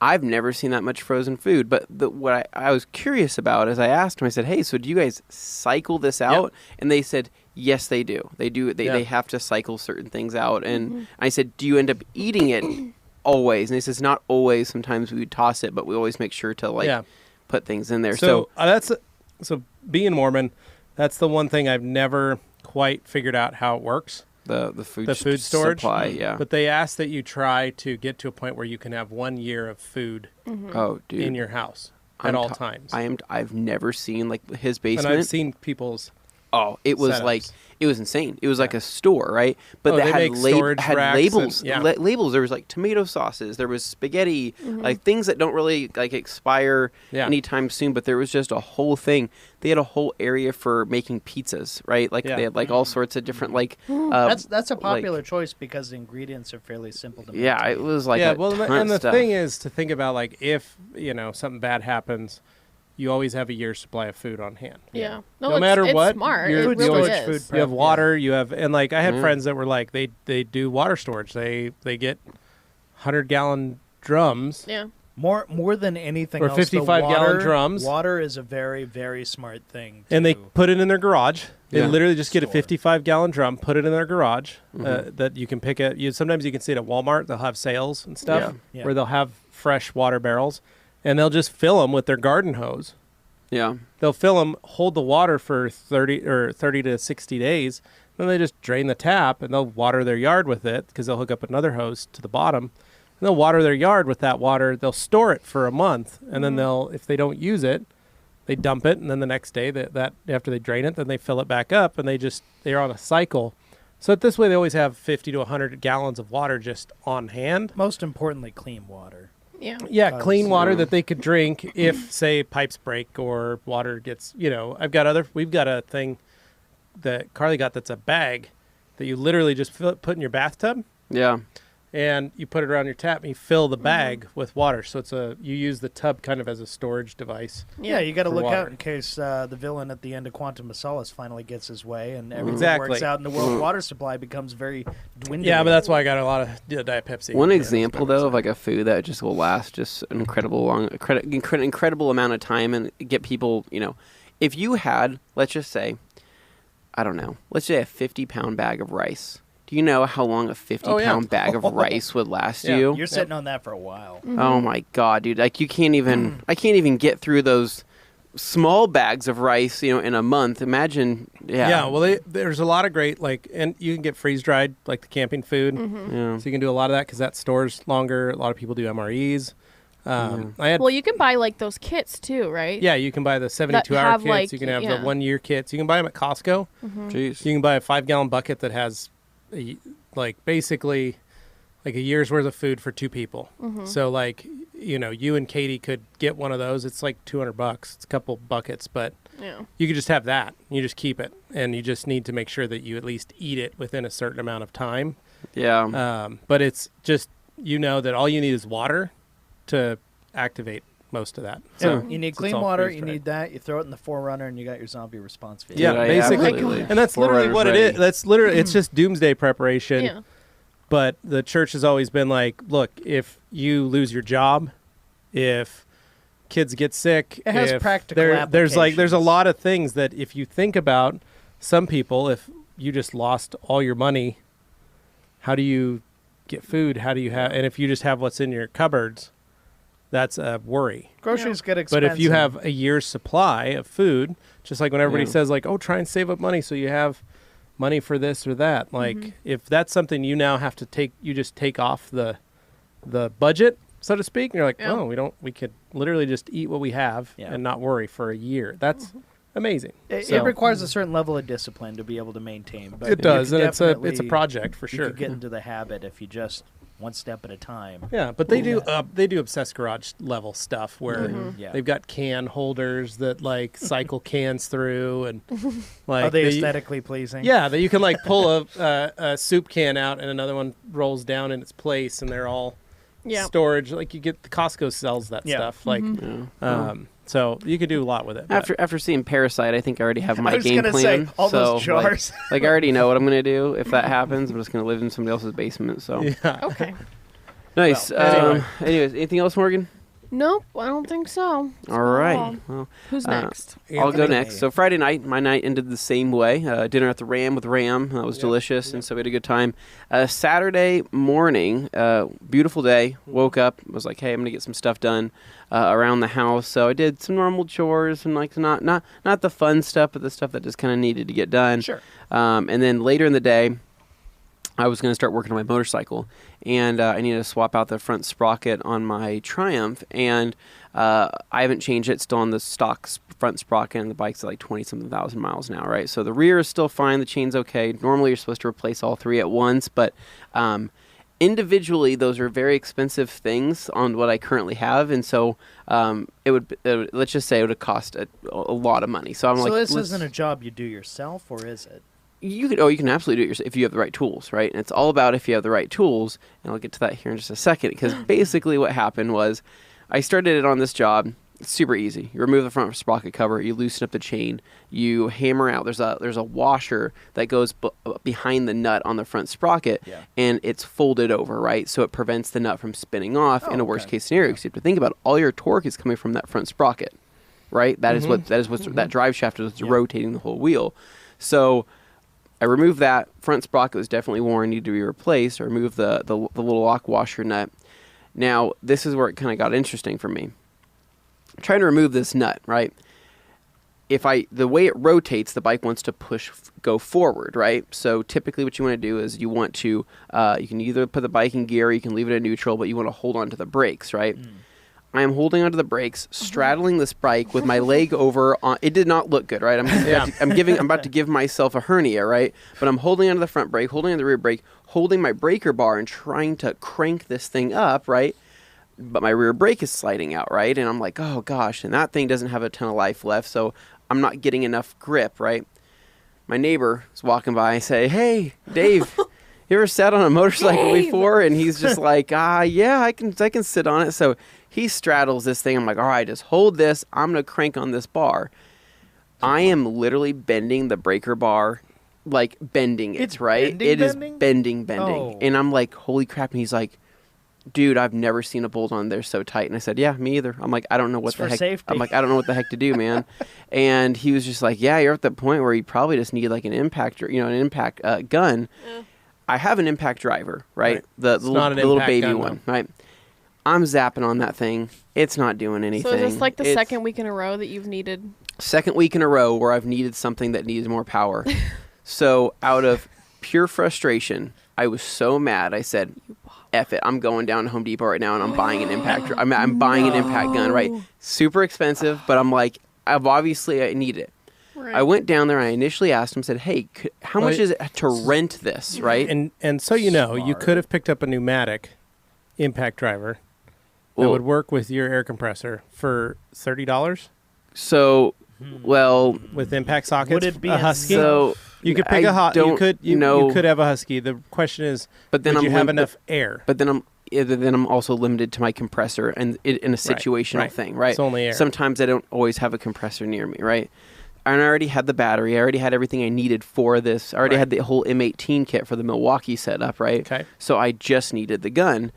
I've never seen that much frozen food, but what I was curious about is I asked him, I said, hey, so do you guys cycle this out? And they said, yes, they do. They do. They have to cycle certain things out. And I said, do you end up eating it always? And he says, not always. Sometimes we would toss it, but we always make sure to put things in there. So so being Mormon, that's the one thing I've never quite figured out how it works. The food storage supply, But they ask that you try to get to a point where you can have 1 year of food in your house at all times. I've never seen like his basement. And I've seen people's it was setups. like it was insane. It was like a store, right? But they had make labels. And, labels. There was like tomato sauces. There was spaghetti, like things that don't really like expire anytime soon. But there was just a whole thing. They had a whole area for making pizzas, right? Like they had like all sorts of different like. That's a popular choice because the ingredients are fairly simple to make. Yeah, it was like and the thing is to think about like if something bad happens. You always have a year's supply of food on hand. Yeah. No matter what, smart. It really is. You have water. You have, and like I had friends that were like they do water storage. They get 100-gallon drums. Yeah. More than anything or else, 55-gallon drums. Water is a very, very smart thing. And they put it in their garage. They literally just get a 55-gallon drum, put it in their garage that you can pick it. Sometimes you can see it at Walmart. They'll have sales and stuff where they'll have fresh water barrels. And they'll just fill them with their garden hose. Yeah. They'll fill them, hold the water for 30 to 60 days. Then they just drain the tap, and they'll water their yard with it because they'll hook up another hose to the bottom. And they'll water their yard with that water. They'll store it for a month, and then if they don't use it, they dump it. And then the next day, that after they drain it, then they fill it back up, and they're on a cycle. So this way, they always have 50 to 100 gallons of water just on hand. Most importantly, clean water. Yeah, clean water that they could drink if, say, pipes break or water gets, we've got a thing that Carly got that's a bag that you literally just put in your bathtub. Yeah. And you put it around your tap and you fill the bag with water. So you use the tub kind of as a storage device. Yeah, you got to look out in case the villain at the end of Quantum of Solace finally gets his way and everything works out and the world water supply becomes very dwindling. Yeah, but that's why I got a lot of Diet Pepsi. One example, though, of like a food that just will last just an incredible amount of time and get people, if you had, let's just say, I don't know, let's say a 50-pound bag of rice. Do you know how long a 50-pound bag of rice would last you? You're sitting on that for a while. Oh my God, dude! Like you can't even. I can't even get through those small bags of rice, in a month. Imagine. Yeah. Yeah. Well, there's a lot of great and you can get freeze dried like the camping food. Yeah. So you can do a lot of that because that stores longer. A lot of people do MREs. You can buy like those kits too, right? Yeah, you can buy the 72-hour kits. You can have the 1-year kits. You can buy them at Costco. Jeez. You can buy a 5-gallon bucket that has basically like a year's worth of food for 2 people. So you and Katie could get one of those. It's like $200. It's a couple buckets, but you could just have that. You just keep it, and you just need to make sure that you at least eat it within a certain amount of time. Yeah. But it's just you know that all you need is water to activate most of that. So So you need it's clean all water, freeze you dried. need that, you throw it in the Forerunner, and you got your zombie response vehicle. Yeah, Right, basically. absolutely. And that's literally what it is. That's literally, it's just doomsday preparation. Yeah. But the church has always been like, look, if you lose your job, if kids get sick, It has if practical there's a applications. lot of things that if you think about, some people, if you just lost all your money, how do you get food? How do you have, and if you just have what's in your cupboards, that's a worry. Groceries get expensive. But if you have a year's supply of food, just like when everybody Yeah. says like, oh, try and save up money so you have money for this or that. Like if that's something you now have to take, you just take off the budget, so to speak. And you're like, Yeah. oh, we could literally just eat what we have Yeah. and not worry for a year. That's amazing. It So- requires a certain level of discipline to be able to maintain. But It you does, can and it's a definitely- project for You sure. could get into the habit if you just one step at a time. Yeah, but they do obsessed garage level stuff where Yeah. they've got can holders that like cycle cans through and like Are they aesthetically pleasing? yeah, that you can like pull a soup can out and another one rolls down in its place and they're all Yeah. storage. Like you get the Costco sells that Yeah. stuff. Like so you could do a lot with it. but- After seeing Parasite, I think I already have my I was game gonna plan. say, all so, those jars. Like I already know what I'm gonna do if that happens. I'm just gonna live in somebody else's basement. So yeah. Okay. nice. Well, Anyways, anything else, Morgan? Nope, I don't think so. That's All right. all. Well, Who's next? I'll go Anthony. next. So Friday night, my night ended the same way. Dinner at the Ram with Ram. That was delicious, and so we had a good time. Saturday morning, beautiful day. Woke up, was like, hey, I'm gonna get some stuff done around the house. So I did some normal chores and like not the fun stuff, but the stuff that just kind of needed to get done. Sure. And then later in the day, I was going to start working on my motorcycle, and I needed to swap out the front sprocket on my Triumph, and I haven't changed it. It's still on the stock front sprocket, and the bike's at like 20-something thousand miles now, right? So the rear is still fine. The chain's okay. Normally, you're supposed to replace all three at once, but individually, those are very expensive things on what I currently have, and so it would let's just say it would have cost a lot of money. So I'm like, this let's- isn't a job you do yourself, or is it? you can absolutely do it yourself if you have the right tools, right? And it's all about if you have the right tools, and I'll get to that here in just a second, because basically what happened was I started it on this job. It's super easy. You remove the front sprocket cover, you loosen up the chain, you hammer out. There's a washer that goes behind the nut on the front sprocket, and it's folded over, right? So it prevents the nut from spinning off in a worst case scenario. Because you have to think about it, all your torque is coming from that front sprocket, right? That is what that drive shaft is rotating the whole wheel. So I removed that. Front sprocket was definitely worn, needed to be replaced. I removed the little lock washer nut. Now, this is where it kind of got interesting for me. I'm trying to remove this nut, right? The way it rotates, the bike wants to go forward, right? So typically what you want to do is you want to, you can either put the bike in gear, or you can leave it in neutral, but you want to hold on to the brakes, right? I am holding onto the brakes, straddling this bike with my leg over on. It did not look good, right? I'm about to give myself a hernia, right? But I'm holding onto the front brake, holding onto the rear brake, holding my breaker bar and trying to crank this thing up, right? But my rear brake is sliding out, right? And I'm like, oh gosh, and that thing doesn't have a ton of life left, so I'm not getting enough grip, right? My neighbor is walking by and say, hey, Dave, you ever sat on a motorcycle before? And he's just like, yeah, I can sit on it. So he straddles this thing. I'm like, all right, just hold this. I'm going to crank on this bar. I am literally bending the breaker bar, like bending it, It's right? bending, It is bending? bending. Oh. And I'm like, holy crap. And he's like, dude, I've never seen a bolt on there so tight. And I said, yeah, me either. I'm like, I don't know what It's the for heck. safety. I'm like, I don't know what the heck to do, man. And he was just like, yeah, you're at that point where you probably just need like an impact, an impact gun. Yeah. I have an impact driver, right? The not an little impact baby gun, one, right? I'm zapping on that thing. It's not doing anything. So is this like the It's second week in a row that you've needed? second week in a row where I've needed something that needs more power. So out of pure frustration, I was so mad. I said, F it. I'm going down to Home Depot right now and I'm buying an impact. I'm buying an impact gun, right? Super expensive, but I'm like, I need it. Right. I went down there and I initially asked him, said, hey, how much is it to rent this, right? And so you know, you Smart. could have picked up a pneumatic impact driver that Well- would work with your air compressor for $30 So, well, with impact sockets. Would it be a Husky? so you could pick I a hot. don't You could know. you could have a Husky. The question is, But then would I'm you have lim- enough air? But then then I'm also limited to my compressor and in a situational thing, right? It's only air. Sometimes I don't always have a compressor near me, right? And I already had the battery. I already had everything I needed for this. I already had the whole M18 kit for the Milwaukee setup, right? Okay. So I just needed the gun.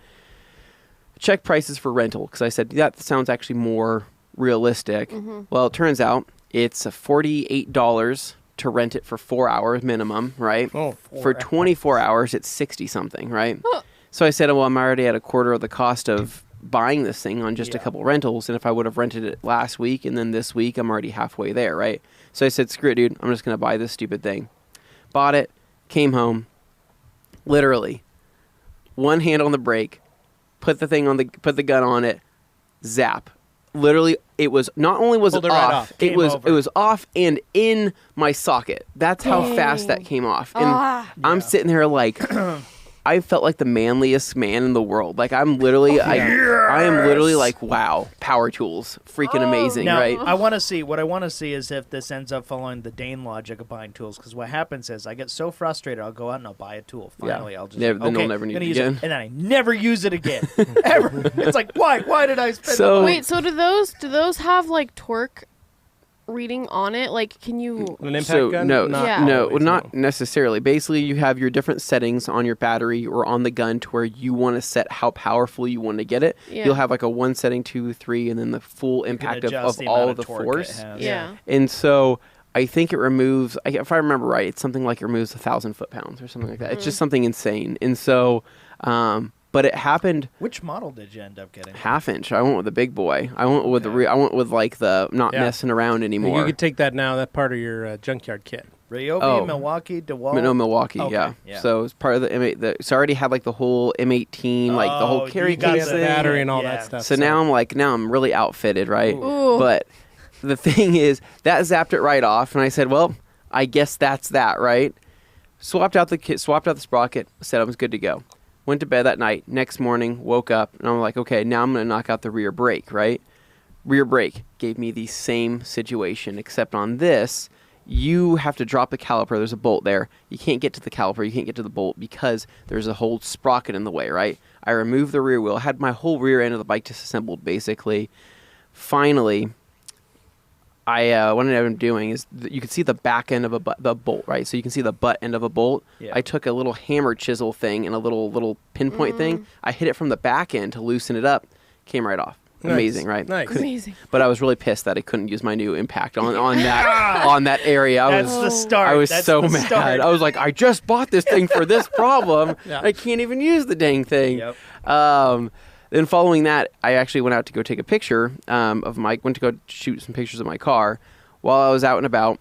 Check prices for rental because I said that sounds actually more realistic. Well, it turns out it's $48 to rent it for 4 hours minimum, right? For 24 hours, it's 60 something, right? So I said, well, I'm already at a quarter of the cost of buying this thing on just a couple rentals, and if I would have rented it last week and then this week, I'm already halfway there, right? So I said, screw it, dude. I'm just gonna buy this stupid thing. Bought it, came home, literally, one hand on the brake, put the gun on it, zap. Literally, it was not only was it off, it was off and in my socket. That's how fast that came off. And I'm sitting there like, I felt like the manliest man in the world. Like I'm literally, I am literally like, wow, power tools, freaking amazing, now, right? I want to see what I want to see is if this ends up following the Dane logic of buying tools. Because what happens is I get so frustrated, I'll go out and I'll buy a tool. Finally, I'll just then I'll never need it again, and then I never use it again, ever. It's like why did I spend? Wait, so do those have like torque reading on it? Like, can you an impact gun? Not necessarily. Basically, you have your different settings on your battery or on the gun to where you want to set how powerful you want to get it. You'll have like a 1 setting, 2, 3, and then the full impact of all of the force. And so I think it removes, if I remember right, it's something like it removes 1,000 foot-pounds or something like that. It's just something insane. And so but it happened. Which model did you end up getting? 1/2 inch. I went with the big boy. I went with I went with like the not messing around anymore. You could take that now. That's part of your junkyard kit. Ryobi, Milwaukee, DeWalt. No, Milwaukee. Yeah. So it's part of the M8. So I already had like the whole M18, like the whole carry case, the battery, and all that stuff. So now I'm really outfitted, right? Ooh. But the thing is, that zapped it right off, and I said, well, I guess that's that, right? Swapped out the kit, swapped out the sprocket, said I was good to go. Went to bed that night. Next morning, woke up, and I'm like, okay, now I'm going to knock out the rear brake, right? Rear brake gave me the same situation, except on this, you have to drop the caliper. There's a bolt there. You can't get to the caliper. You can't get to the bolt because there's a whole sprocket in the way, right? I removed the rear wheel. Had my whole rear end of the bike disassembled, basically. Finally, what I ended up doing is you can see the back end of the bolt, right? So you can see the butt end of a bolt. Yeah. I took a little hammer chisel thing and a little pinpoint thing. I hit it from the back end to loosen it up. Came right off. Nice. Amazing, right? Nice. Amazing. But I was really pissed that I couldn't use my new impact on that area. That's the start. I was so mad. Start. I was like, I just bought this thing for this problem. I can't even use the dang thing. Yep. Then following that, I actually went out to go take a picture went to go shoot some pictures of my car. While I was out and about,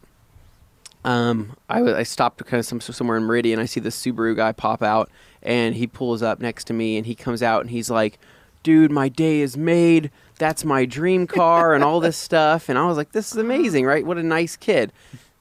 I stopped kind of somewhere in Meridian. I see this Subaru guy pop out, and he pulls up next to me, and he comes out, and he's like, dude, my day is made. That's my dream car and all this stuff. And I was like, this is amazing, right? What a nice kid.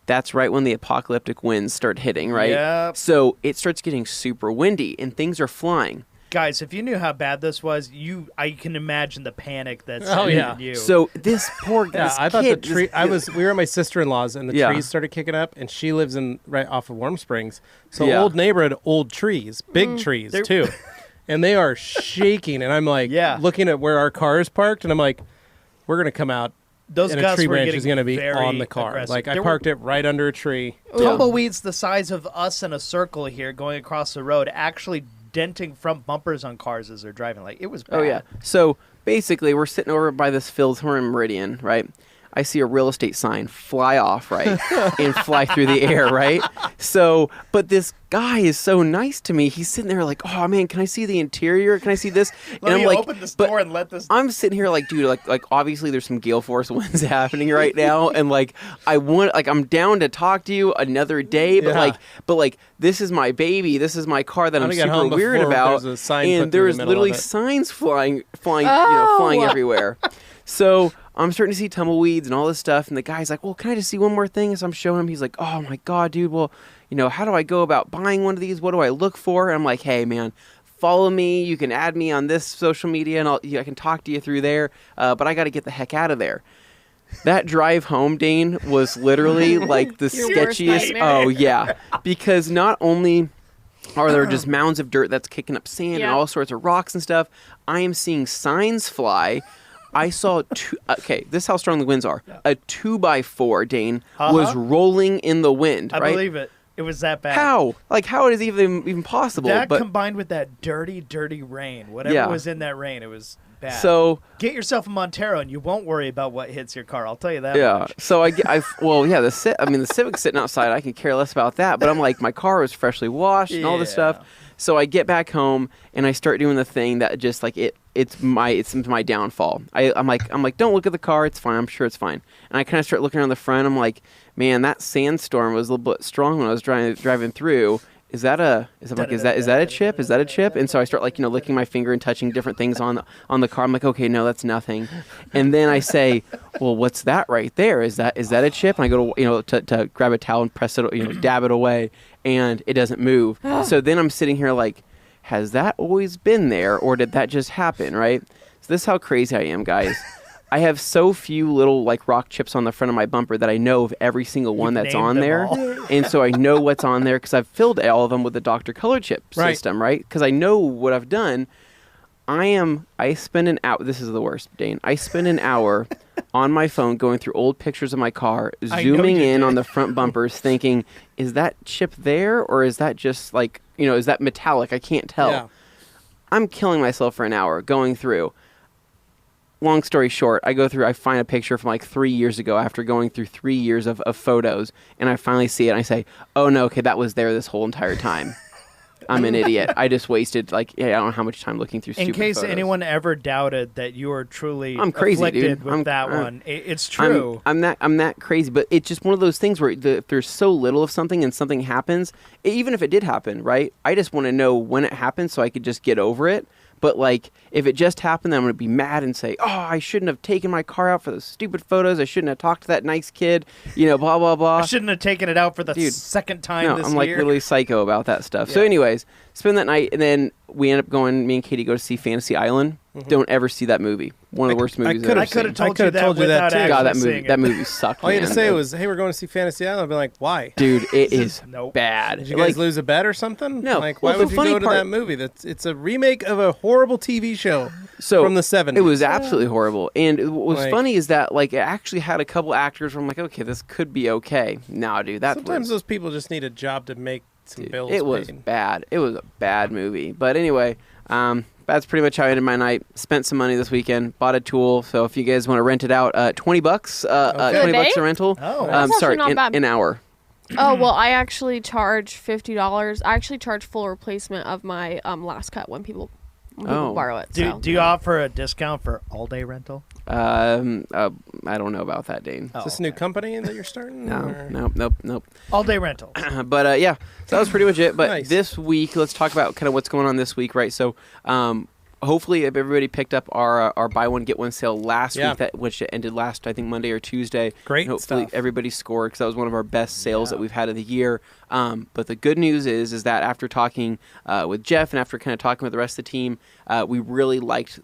That's right when the apocalyptic winds start hitting, right? Yep. So it starts getting super windy, and things are flying. Guys, if you knew how bad this was, I can imagine the panic that's in you. So this poor guy, I thought the tree. We were at my sister-in-law's, and the trees started kicking up, and she lives right off of Warm Springs. So old neighborhood, old trees, big trees too, and they are shaking. And I'm like, looking at where our car is parked, and I'm like, we're gonna come out. Those and a tree branch is going to be on the car. Aggressive. Like I parked it right under a tree. Tumbleweeds the size of us in a circle here going across the road, actually denting front bumpers on cars as they're driving. Like it was bad. Oh yeah. So basically, we're sitting over by this field somewhere in Meridian, right? I see a real estate sign fly off, right, and fly through the air, right? So, but this guy is so nice to me. He's sitting there like, oh man, can I see the interior? Can I see this? And I'm like, open this door and let this. I'm sitting here like, dude, like obviously there's some gale force winds happening right now, and I'm down to talk to you another day, but like this is my baby, this is my car that I'm super weird about, and there's literally signs flying everywhere. So I'm starting to see tumbleweeds and all this stuff, and the guy's like, well, can I just see one more thing? As I'm showing him, he's like, oh my God, dude, well, how do I go about buying one of these? What do I look for? And I'm like, hey, man, follow me. You can add me on this social media, and I can talk to you through there, but I got to get the heck out of there. That drive home, Dane, was literally like the sketchiest. Oh, yeah, because not only or there are just mounds of dirt that's kicking up sand and all sorts of rocks and stuff. I am seeing signs fly. I saw this is how strong the winds are. A 2x4, Dane, was rolling in the wind. I right? believe it. It was that bad. How? Like, how is it even possible? That combined with that dirty, dirty rain. Whatever was in that rain, it was bad. So get yourself a Montero, and you won't worry about what hits your car. I'll tell you that. Yeah. Much. So the Civic's sitting outside. I can care less about that. But I'm like, my car was freshly washed and all this stuff. So I get back home and I start doing the thing that just like it's my downfall. I'm like, don't look at the car. It's fine. I'm sure it's fine. And I kind of start looking around the front. I'm like, man, that sandstorm was a little bit strong when I was driving through. Is that a chip? Is that a chip? And so I start licking my finger and touching different things on the car. I'm like, okay, no, that's nothing. And then I say, well, what's that right there? Is that a chip? And I go to grab a towel and press it, dab it away, and it doesn't move. So then I'm sitting here like, has that always been there, or did that just happen? Right? So this is how crazy I am, guys. I have so few little rock chips on the front of my bumper that I know of every single one that's on there. And so I know what's on there because I've filled all of them with the Dr. Color chip system, right? Because I know what I've done. I spend an hour, this is the worst, Dane. I spend an hour on my phone going through old pictures of my car, zooming in on the front bumpers, thinking, is that chip there, or is that just is that metallic? I can't tell. Yeah. I'm killing myself for an hour going through. Long story short, I find a picture from 3 years ago after going through 3 years of photos, and I finally see it, and I say, oh no, okay, that was there this whole entire time. I'm an idiot. I just wasted, I don't know how much time looking through stupid photos. In case anyone ever doubted that you are truly I'm crazy, afflicted dude. with that one, it's true. I'm that crazy, but it's just one of those things where there's so little of something and something happens, even if it did happen, right? I just want to know when it happened so I could just get over it. But if it just happened, then I'm going to be mad and say, oh, I shouldn't have taken my car out for those stupid photos. I shouldn't have talked to that nice kid, blah, blah, blah. I shouldn't have taken it out for the second time this year. I'm really psycho about that stuff. Yeah. So anyways, spend that night, and then we end up going, me and Katie go to see Fantasy Island. Mm-hmm. Don't ever see that movie. One of the worst movies I've ever seen. I could have told you that too. God, that movie sucked. All you had to say was, hey, we're going to see Fantasy Island. I'd be like, why? Dude, it is bad. Did you guys lose a bet or something? No. Why would you go to that movie? It's a remake of a horrible TV show from the 70s. It was absolutely horrible. And what was funny is that it actually had a couple actors where I'm like, okay, this could be okay. No, dude, sometimes those people just need a job to make some bills paid. It was bad. It was a bad movie. But anyway, that's pretty much how I ended my night. Spent some money this weekend. Bought a tool. So if you guys want to rent it out, $20. $20 a rental. Oh, sorry, an hour. Oh, well, I actually charge $50. I actually charge full replacement of my last cut when people borrow it. Do you offer a discount for all-day rental? I don't know about that, Dane. Is this a new company that you're starting? Nope. All-day rental. But yeah, so that was pretty much it. But nice. This week, let's talk about kind of what's going on this week, right? So hopefully if everybody picked up our buy one, get one sale last week, which ended last, I think, Monday or Tuesday. Great hopefully stuff. Everybody scored because that was one of our best sales that we've had of the year. But the good news is that after talking with Jeff and after kind of talking with the rest of the team, we really liked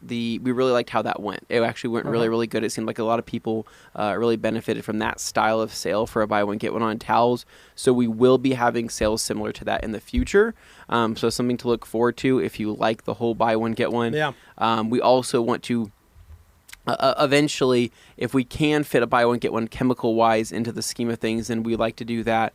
how that went. It actually went really, really good. It seemed like a lot of people really benefited from that style of sale for a buy one, get one on towels. So we will be having sales similar to that in the future. So something to look forward to if you like the whole buy one, get one. Yeah. We also want to eventually, if we can fit a buy one, get one chemical-wise into the scheme of things, then we like to do that.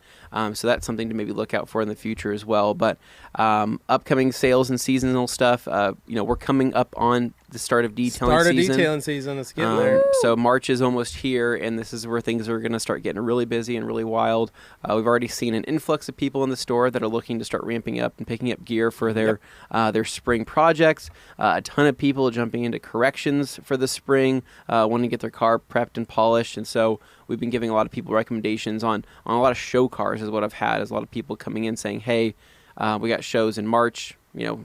So that's something to maybe look out for in the future as well. But upcoming sales and seasonal stuff, we're coming up on the start of detailing season. Let's get there. So March is almost here, and this is where things are going to start getting really busy and really wild. We've already seen an influx of people in the store that are looking to start ramping up and picking up gear for their spring projects. A ton of people jumping into corrections for the spring, wanting to get their car prepped and polished. And so we've been giving a lot of people recommendations on a lot of show cars is what I've had. Is a lot of people coming in saying, hey, we got shows in March,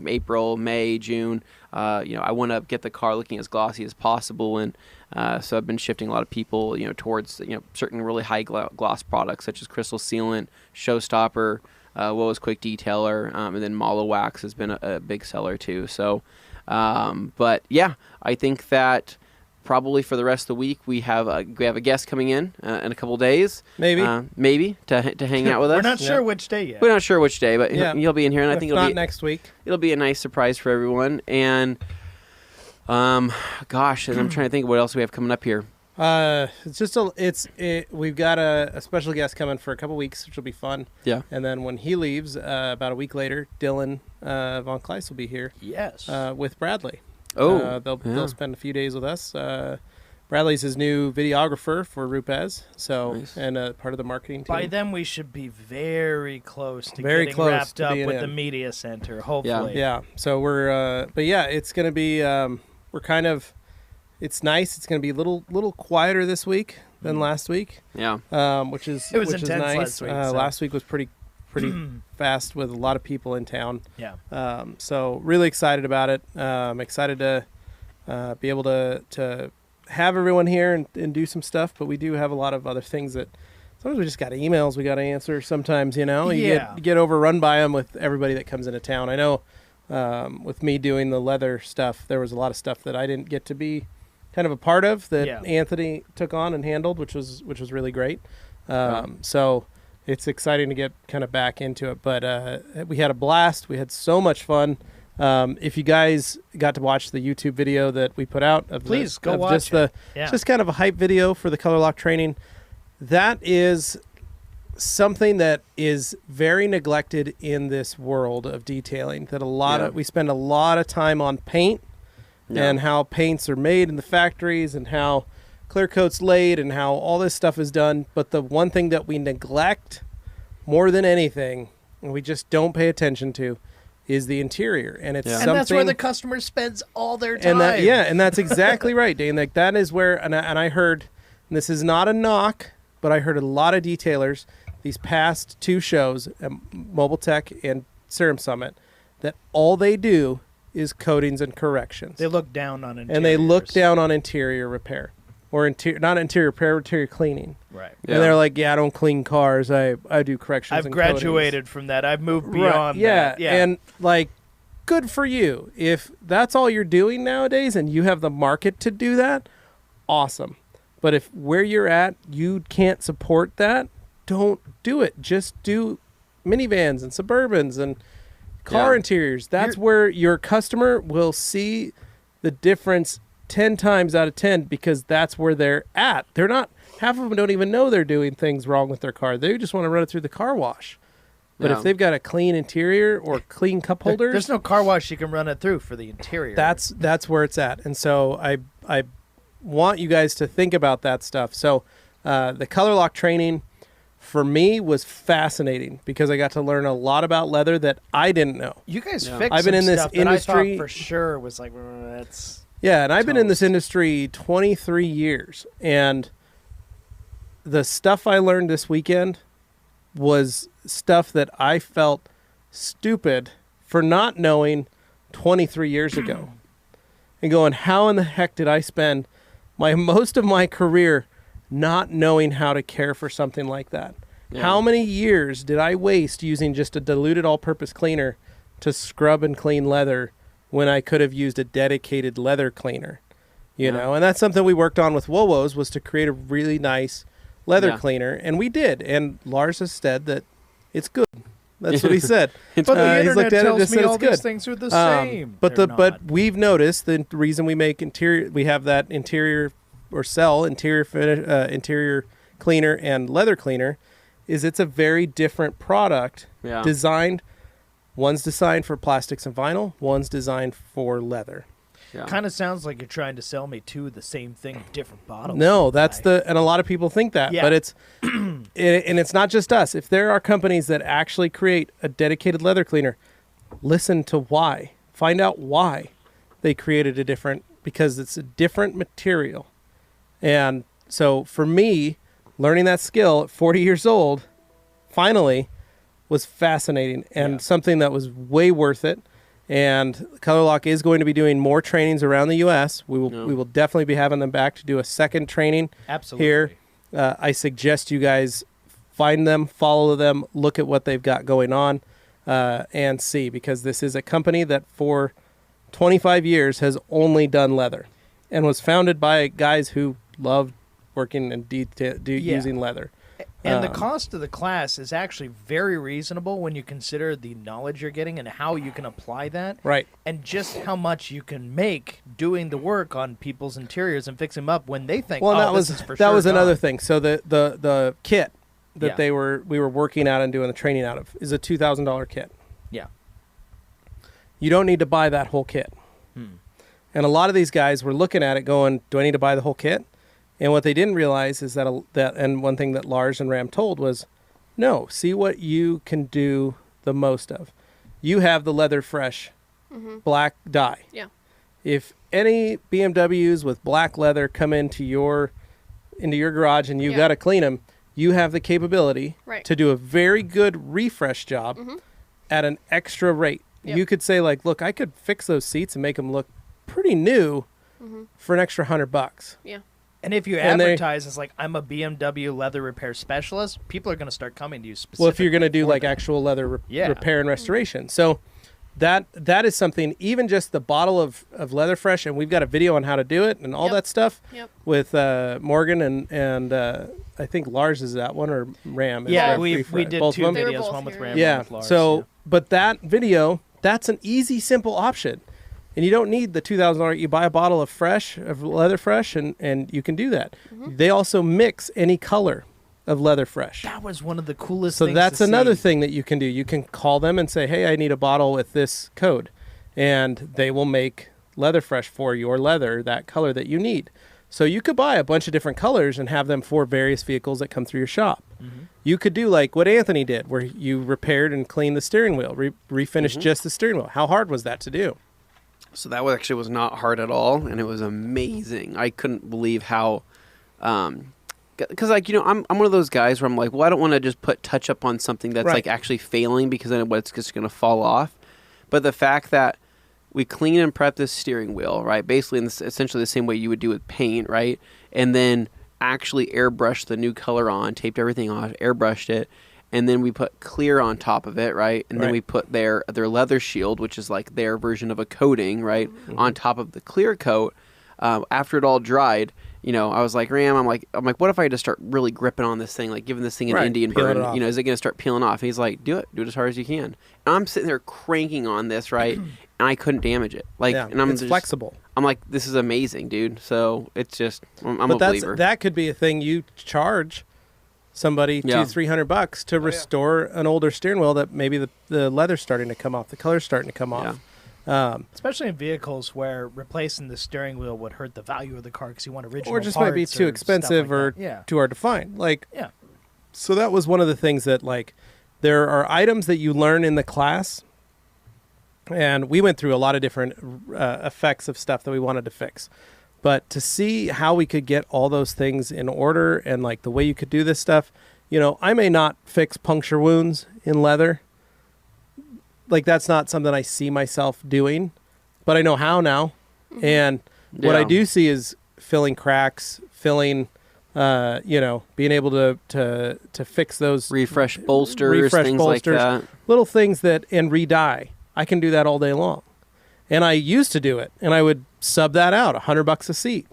April, May, June. I want to get the car looking as glossy as possible, and so I've been shifting a lot of people, towards certain really high gloss products such as Crystal Sealant, Showstopper, Woa's Quick Detailer, and then Malo Wax has been a big seller too. So, but yeah, I think that probably for the rest of the week. We have a guest coming in a couple days. Maybe to hang out with us. We're not sure which day yet. We're not sure which day, but he'll be in here, and I think it'll be next week. It'll be a nice surprise for everyone. And gosh, and I'm trying to think what else we have coming up here. We've got a special guest coming for a couple weeks, which will be fun. Yeah. And then when he leaves, about a week later, Dylan Von Kleist will be here. Yes. With Bradley. They'll spend a few days with us. Bradley's his new videographer for Rupes, Nice. and part of the marketing team. By then, we should be very close to getting wrapped up with the media center. Hopefully. Yeah. So we're, but yeah, it's gonna be. We're kind of. It's nice. It's gonna be a little quieter this week than last week. Yeah. Which is intense nice. last week. So. Last week was pretty fast with a lot of people in town. Yeah. So really excited about it. Excited to be able to have everyone here and do some stuff, but we do have a lot of other things that sometimes we just got emails we got to answer. Sometimes, you get overrun by them with everybody that comes into town. I know with me doing the leather stuff, there was a lot of stuff that I didn't get to be kind of a part of that Anthony took on and handled, which was really great. So it's exciting to get kind of back into it, but we had a blast. We had so much fun. If you guys got to watch the YouTube video that we put out, please go watch it. Just kind of a hype video for the color lock training. That is something that is very neglected in this world of detailing. That we spend a lot of time on paint and how paints are made in the factories and how clear coat's laid and how all this stuff is done. But the one thing that we neglect more than anything, and we just don't pay attention to, is the interior. And it's something, and that's where the customer spends all their time. And that's exactly right, Dane. Like that is where, and I heard, and this is not a knock, but I heard a lot of detailers these past two shows, Mobile Tech and Serum Summit, that all they do is coatings and corrections. They look down on interiors. And they look down on interior repair. Or not interior repair, interior cleaning. Right. Yeah. And they're like, I don't clean cars. I do corrections. I've graduated from that. I've moved beyond that. Yeah. And like, good for you. If that's all you're doing nowadays and you have the market to do that, awesome. But if where you're at, you can't support that, don't do it. Just do minivans and Suburbans and car interiors. That's where your customer will see the difference 10 times out of 10 because that's where they're at. They're not, half of them don't even know they're doing things wrong with their car. They just want to run it through the car wash. But if they've got a clean interior or clean cup holders, there's no car wash you can run it through for the interior. That's where it's at. And so I want you guys to think about that stuff. So the color lock training for me was fascinating because I got to learn a lot about leather that I didn't know. You guys fixed I've been in this stuff industry that I thought for sure was like that's. Yeah, and I've been in this industry 23 years, and the stuff I learned this weekend was stuff that I felt stupid for not knowing 23 years ago. And going, how in the heck did I spend most of my career not knowing how to care for something like that? Yeah. How many years did I waste using just a diluted all-purpose cleaner to scrub and clean leather when I could have used a dedicated leather cleaner, you know? And that's something we worked on with Wowo's, was to create a really nice leather cleaner, and we did. And Lars has said that it's good. That's what he said. But the internet tells me all these things are the same. But we've noticed the reason we make we have that interior or sell interior cleaner and leather cleaner is it's a very different product designed. One's designed for plastics and vinyl. One's designed for leather. Yeah. Kind of sounds like you're trying to sell me two of the same thing, different bottles. No, and a lot of people think that, but it's, and it's not just us. If there are companies that actually create a dedicated leather cleaner, listen to why. Find out why they created because it's a different material. And so for me, learning that skill at 40 years old, finally, was fascinating and something that was way worth it. And Color Lock is going to be doing more trainings around the U.S. We will definitely be having them back to do a second training here. I suggest you guys find them, follow them, look at what they've got going on, and see, because this is a company that for 25 years has only done leather. and was founded by guys who loved working and using leather. And the cost of the class is actually very reasonable when you consider the knowledge you're getting and how you can apply that. Right. And just how much you can make doing the work on people's interiors and fixing them up when they think, well, this is for sure that was gone. another thing. So the kit that we were working out and doing the training out of is a $2,000 kit. Yeah. You don't need to buy that whole kit. And a lot of these guys were looking at it going, do I need to buy the whole kit? And what they didn't realize is that and one thing that Lars and Ram told was, no, see what you can do the most of. You have the leather fresh black dye. Yeah. If any BMWs with black leather come into your garage and you've got to clean them, you have the capability to do a very good refresh job at an extra rate. Yep. You could say, like, look, I could fix those seats and make them look pretty new for an extra $100. Yeah. And if you advertise as like, I'm a BMW leather repair specialist, people are going to start coming to you specifically. Well, if you're going to do like actual leather repair and restoration. So that is something, even just the bottle of Leather Fresh, and we've got a video on how to do it and all that stuff with Morgan and I think Lars is that one, or Ram. Yeah, we did both 2 videos, one with Ram and one with Lars. So, but that video, that's an easy, simple option. And you don't need the $2,000. You buy a bottle of Leather Fresh, and you can do that. They also mix any color of Leather Fresh. That was one of the coolest things. So that's another thing that you can do. You can call them and say, hey, I need a bottle with this code. And they will make Leather Fresh for your leather, that color that you need. So you could buy a bunch of different colors and have them for various vehicles that come through your shop. You could do like what Anthony did, where you repaired and cleaned the steering wheel, refinished just the steering wheel. How hard was that to do? So that actually was not hard at all, and it was amazing. I couldn't believe how, because like, you know, I'm one of those guys where I'm like, well, I don't want to just put touch up on something that's like actually failing, because then it's just going to fall off. But the fact that we clean and prep this steering wheel, right, basically in essentially the same way you would do with paint, right, and then actually airbrushed the new color on, taped everything off, airbrushed it, and then we put clear on top of it, right? And then we put their leather shield, which is like their version of a coating, right, on top of the clear coat. After it all dried, you know, I was like, Ram, I'm like, what if I just start really gripping on this thing, like giving this thing an Indian burn? You know, is it going to start peeling off? And he's like, do it as hard as you can. And I'm sitting there cranking on this, right, and I couldn't damage it. Like, and it's flexible. I'm like, this is amazing, dude. So it's just, I'm a believer. That could be a thing you charge somebody $200-$300 to restore an older steering wheel that maybe the leather's starting to come off, the color's starting to come off. Especially in vehicles where replacing the steering wheel would hurt the value of the car because you want original or just parts might be too expensive or too hard to find. Like, so that was one of the things that, like, there are items that you learn in the class, and we went through a lot of different effects of stuff that we wanted to fix. But to see how we could get all those things in order and like the way you could do this stuff, you know, I may not fix puncture wounds in leather. Like, that's not something I see myself doing, but I know how now. And what I do see is filling cracks, you know, being able to fix those. Refresh bolsters, things like that. Little things and re-dye. I can do that all day long. And I used to do it, and I would sub that out, $100 a seat.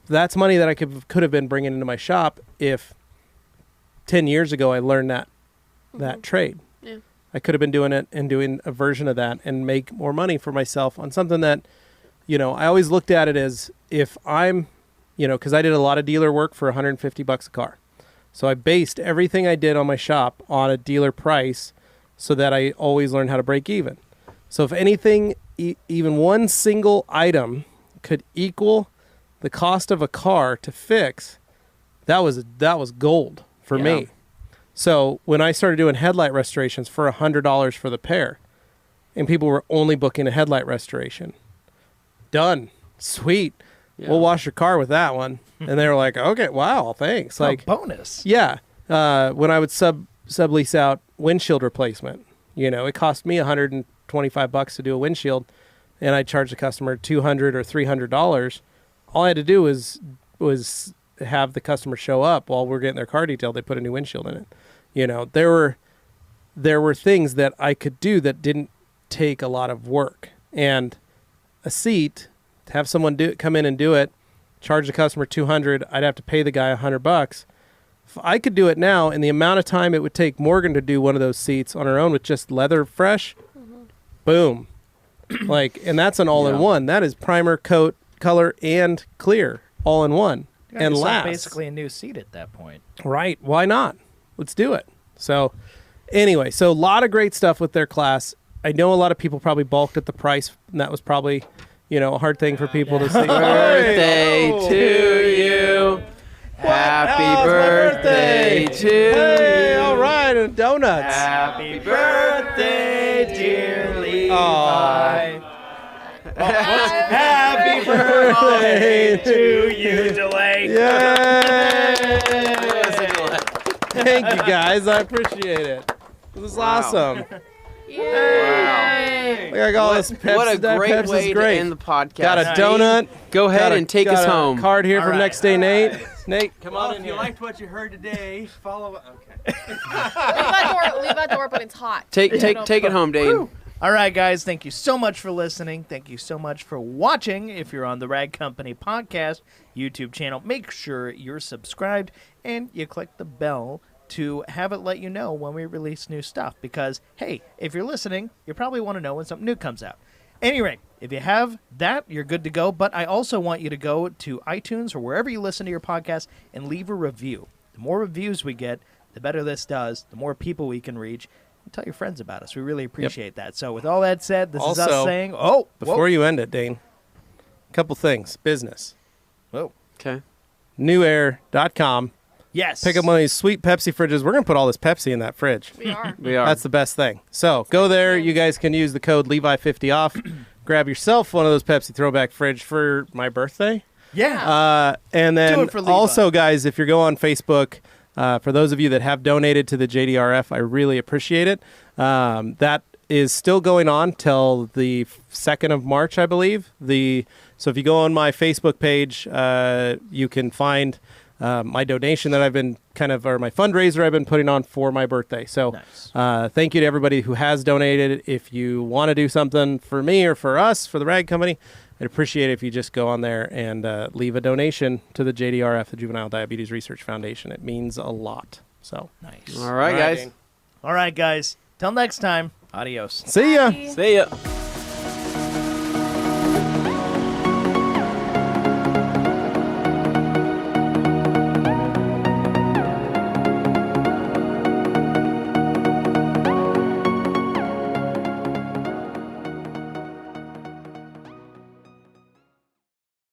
That's money that I could have been bringing into my shop if 10 years ago I learned that trade. Yeah. I could have been doing it and doing a version of that and make more money for myself on something that, you know, I always looked at it as, if I'm, you know, because I did a lot of dealer work for $150 a car. So I based everything I did on my shop on a dealer price so that I always learned how to break even. So if anything, even one single item could equal the cost of a car to fix, that was gold for me. So when I started doing headlight restorations for $100 for the pair, and people were only booking a headlight restoration, done, sweet, we'll wash your car with that one. And they were like, okay, wow, thanks. Like, bonus. Yeah. When I would sublease out windshield replacement, you know, it cost me $125 to do a windshield, and I charged the customer $200 or $300. All I had to do was have the customer show up while we're getting their car detailed. They put a new windshield in it. You know, there were things that I could do that didn't take a lot of work. And a seat to have someone come in and do it, charge the customer $200, I'd have to pay the guy $100. If I could do it now, in the amount of time it would take Morgan to do one of those seats on her own with just leather fresh, boom. And that's an all-in-one. That is primer, coat, color, and clear, all in one. And last. Basically a new seat at that point. Right. Why not? Let's do it. So anyway, a lot of great stuff with their class. I know a lot of people probably balked at the price, and that was probably, a hard thing for people to see. Birthday to you. Happy birthday to you. Hey, all right, and donuts. Happy birthday, dear Levi. Happy birthday to you, Delay. Yay! Thank you, guys. I appreciate it. This is awesome. Yay! I got all this Pepsi. What a great Pepsi's way great. to end the podcast. Got a donut. Go ahead and take us home. Card here All from right. Next Day Nate. Nate, come on in If here. you liked what you heard today, follow. Okay. Leave that door open. It's hot. Take it home, Dane. All right, guys, thank you so much for listening. Thank you so much for watching. If you're on the Rag Company Podcast YouTube channel, make sure you're subscribed and you click the bell to have it let you know when we release new stuff. Because, hey, if you're listening, you probably want to know when something new comes out. Anyway, if you have that, you're good to go. But I also want you to go to iTunes or wherever you listen to your podcast and leave a review. The more reviews we get, the better this does, the more people we can reach. And tell your friends about us. We really appreciate that. So with all that said, this is us Also, saying, Before you end it, Dane, a couple things. Business. Whoa. Okay. Newair.com. Yes. Pick up one of these sweet Pepsi fridges. We're going to put all this Pepsi in that fridge. We are. We are. That's the best thing. So go there. You guys can use the code Levi50 off. Grab yourself one of those Pepsi throwback fridge for my birthday. Yeah. And Do then it for Levi. also, guys, if you go on Facebook, for those of you that have donated to the JDRF, I really appreciate it. That is still going on till the 2nd of March, I believe. So if you go on my Facebook page, you can find my donation that I've been or my fundraiser I've been putting on for my birthday. So Nice. thank you to everybody who has donated. If you want to do something for me or for us, for the Rag Company, I'd appreciate it if you just go on there and leave a donation to the JDRF, the Juvenile Diabetes Research Foundation. It means a lot. So Nice. All right, guys. Dane. All right, guys. Till next time. Adios. See ya. Bye. See ya.